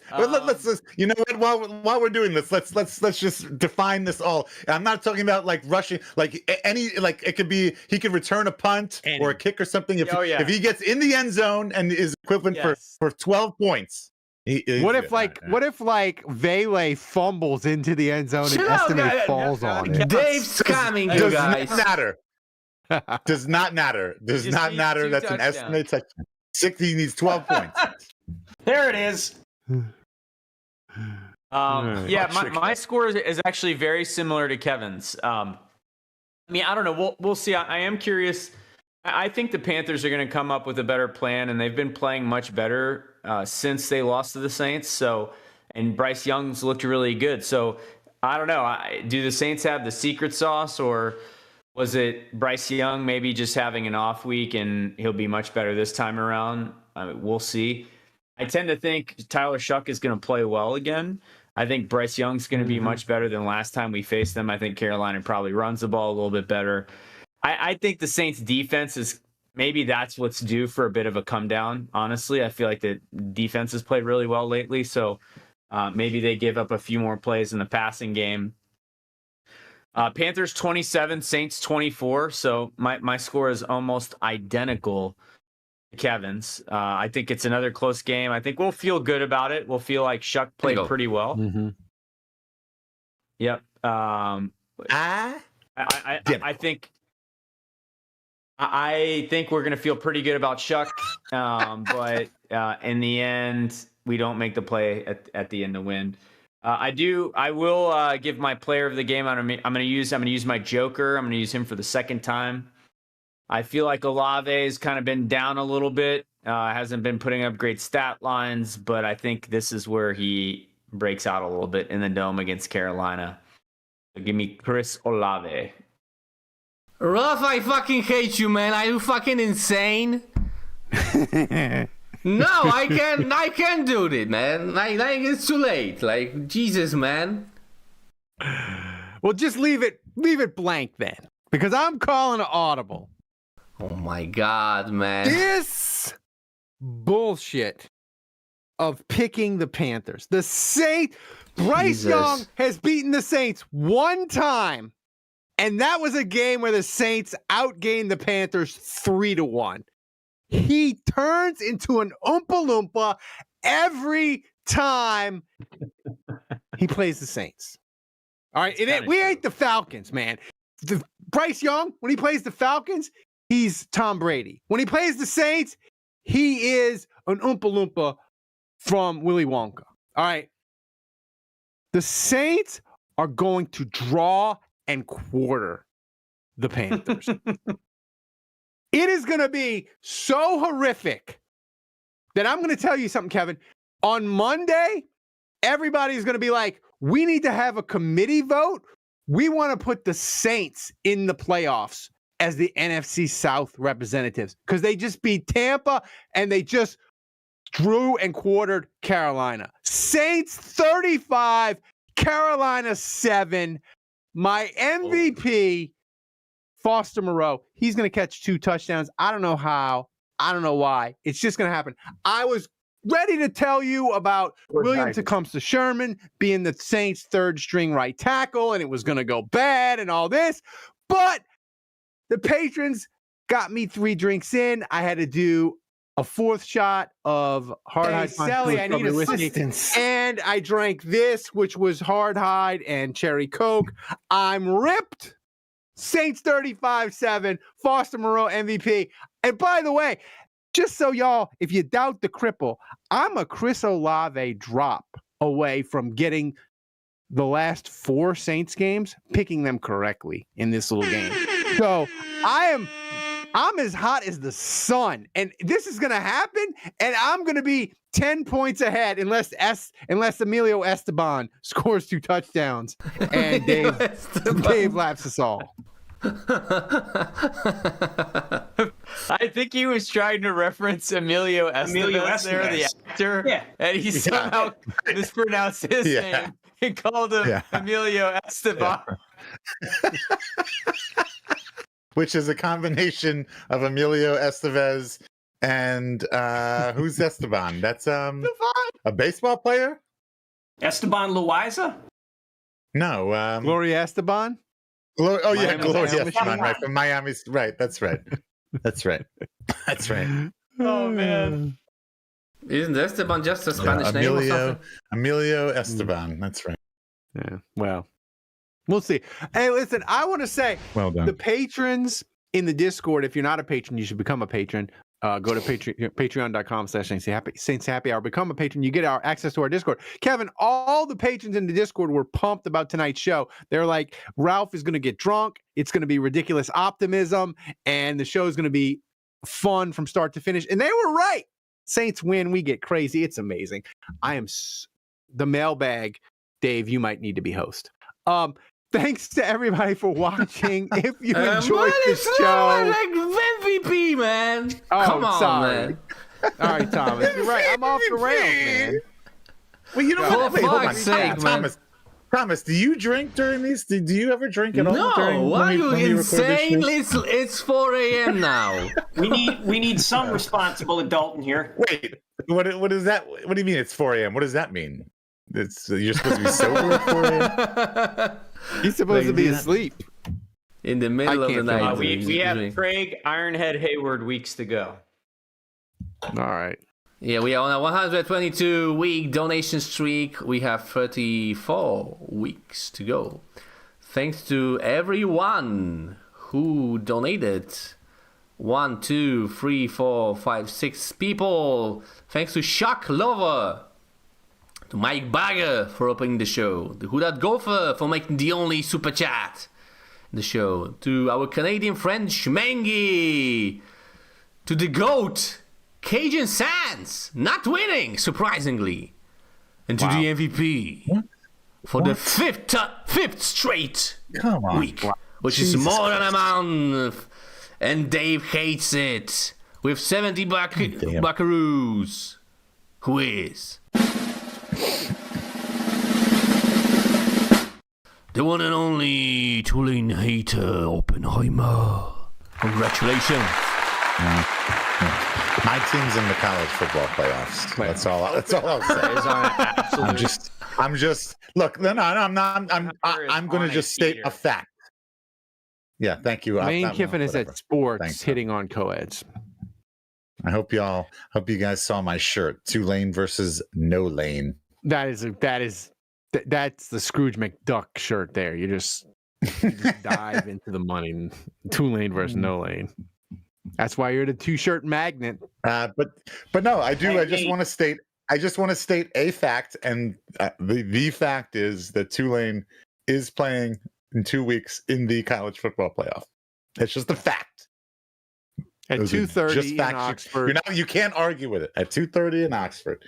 just, you know what, while we're doing this, let's just define this all. I'm not talking about like rushing, like any, like it could be he could return a punt or a kick or something if he gets in the end zone and is equivalent for 12 points. What if Vele fumbles into the end zone and Estime falls on it? Dave's scamming you guys. Does not matter. Does not matter. That's an estimate touchdown. 60 needs 12 points. There it is. My score is actually very similar to Kevin's. I mean, I don't know. We'll see. I am curious. I think the Panthers are going to come up with a better plan, and they've been playing much better since they lost to the Saints. So, and Bryce Young's looked really good. So, I don't know. Do the Saints have the secret sauce, or was it Bryce Young maybe just having an off week and he'll be much better this time around? We'll see. I tend to think Tyler Shough is going to play well again. I think Bryce Young's going to be much better than last time we faced them. I think Carolina probably runs the ball a little bit better. I think the Saints defense is maybe that's what's due for a bit of a come down. Honestly, I feel like the defense has played really well lately, so maybe they give up a few more plays in the passing game. Panthers 27, Saints 24. So my score is almost identical to Kevin's. I think it's another close game. I think we'll feel good about it. We'll feel like Shough played pretty well. Mm-hmm. Yep. I think we're gonna feel pretty good about Shough, but in the end, we don't make the play at the end to win. I will give my player of the game. I'm gonna use my Joker. I'm gonna use him for the second time. I feel like Olave's kind of been down a little bit. Hasn't been putting up great stat lines, but I think this is where he breaks out a little bit in the dome against Carolina. So give me Chris Olave. Ruff, I fucking hate you, man. Are you fucking insane? No, I can't do it, man. Like it's too late. Like, Jesus, man. Well, just leave it blank then, because I'm calling an audible. Oh my God, man. This bullshit of picking the Panthers. The Saints, Bryce Young has beaten the Saints one time, and that was a game where the Saints outgained the Panthers 3-1. He turns into an Oompa Loompa every time he plays the Saints. All right, we ain't the Falcons, man. Bryce Young, when he plays the Falcons, he's Tom Brady. When he plays the Saints, he is an Oompa Loompa from Willy Wonka. All right. The Saints are going to draw and quarter the Panthers. It is going to be so horrific that I'm going to tell you something, Kevin. On Monday, everybody's going to be like, we need to have a committee vote. We want to put the Saints in the playoffs as the NFC South representatives because they just beat Tampa and they just drew and quartered Carolina. Saints 35, Carolina 7. My MVP, Foster Moreau, he's going to catch 2 touchdowns. I don't know how. I don't know why. It's just going to happen. I was ready to tell you about William Tecumseh Sherman being the Saints' third string right tackle, and it was going to go bad and all this. But the patrons got me 3 drinks in. I had to do a 4th shot of Hard Hide. Sally, I need assistance. And I drank this, which was Hard Hide and Cherry Coke. I'm ripped. Saints 35-7. Foster Moreau MVP. And by the way, just so y'all, if you doubt the cripple, I'm a Chris Olave drop away from getting the last 4 Saints games, picking them correctly in this little game. So I'm as hot as the sun, and this is going to happen, and I'm going to be 10 points ahead unless Emilio Esteban scores 2 touchdowns and Dave laughs us all. I think he was trying to reference Emilio Estevez there, the actor, and he somehow mispronounced his name and called him Emilio Esteban. Which is a combination of Emilio Estevez and who's Esteban? That's a baseball player? Esteban Loaiza? No. Gloria Esteban? Gloria Esteban, right, from Miami's. Right, that's right. That's right. That's right. Oh, man. Isn't Esteban just a Spanish name or something? Emilio Esteban, that's right. Yeah, well, we'll see. Hey, listen, I want to say, well done. The patrons in the Discord, if you're not a patron, you should become a patron. Go to patreon.com/Saints Happy Hour. Become a patron. You get our access to our Discord. Kevin, all the patrons in the Discord were pumped about tonight's show. They're like, Ralph is going to get drunk. It's going to be ridiculous optimism. And the show is going to be fun from start to finish. And they were right. Saints win. We get crazy. It's amazing. I am the mailbag. Dave, you might need to be host. Thanks to everybody for watching. If you enjoyed this show, like MVP, man. Oh, come on, sorry. man. All right, Thomas. You're right. I'm off the rails, man. Well, you know what? For fuck's sake, man. Thomas, do you drink during these? Do you ever drink at all? No, why are you insane? It's 4 a.m. now. We need some responsible adult in here. Wait, what is that? What do you mean it's 4 a.m.? What does that mean? You're supposed to be sober at 4 a.m.? He's supposed to be asleep. In the middle of the night. We have Craig Ironhead Hayward weeks to go. All right. Yeah, we are on a 122-week donation streak. We have 34 weeks to go. Thanks to everyone who donated. 1, 2, 3, 4, 5, 6 people. Thanks to Shough Lover. To Mike Bagger for opening the show. To Who Dat Gopher for making the only super chat in the show. To our Canadian friend Schmengi. To the GOAT, Cajun Sands, not winning, surprisingly. And to the MVP for the fifth straight week, which is more than a month. And Dave hates it with 70 buckaroos. Who is? The one and only Tulane hater Oppenheimer. Congratulations. My team's in the college football playoffs. That's all I'll say. I'm just look. No, I'm not. I'm going to just state a fact. Yeah, thank you. Lane Kiffin is at sports. Thanks, hitting on co-eds. I hope you guys saw my shirt. Tulane versus no lane. That's the Scrooge McDuck shirt there. You just dive into the money. Tulane versus no lane. That's why you're the two-shirt magnet. But no, I do. I just want to state a fact, and the fact is that Tulane is playing in 2 weeks in the college football playoff. It's just a fact. At 2:30 in Oxford. You can't argue with it. At 2:30 in Oxford.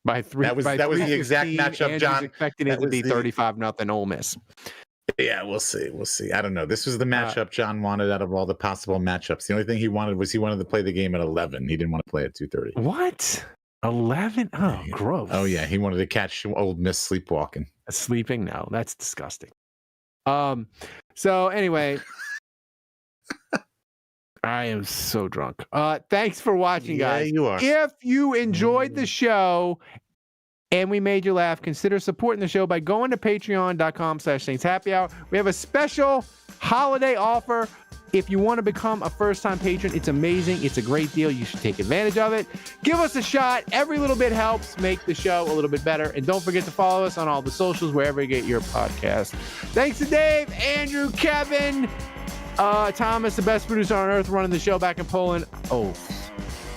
By three. That was the exact matchup, Andrew's John. Expecting it to be 35-0 Ole Miss. Yeah, we'll see. I don't know. This was the matchup John wanted out of all the possible matchups. The only thing he wanted to play the game at 11. He didn't want to play at 2:30. What? 11? Oh, gross. Oh yeah, he wanted to catch Ole Miss sleepwalking. Sleeping? No, that's disgusting. So anyway, I am so drunk. Thanks for watching, guys. Yeah, you are. If you enjoyed the show and we made you laugh, consider supporting the show by going to patreon.com/saintshappyhour. We have a special holiday offer. If you want to become a first-time patron, it's amazing. It's a great deal. You should take advantage of it. Give us a shot. Every little bit helps make the show a little bit better. And don't forget to follow us on all the socials, wherever you get your podcast. Thanks to Dave, Andrew, Kevin, Thomas, the best producer on earth, running the show back in Poland. Oh,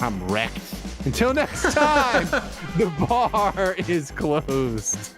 I'm wrecked. Until next time, the bar is closed.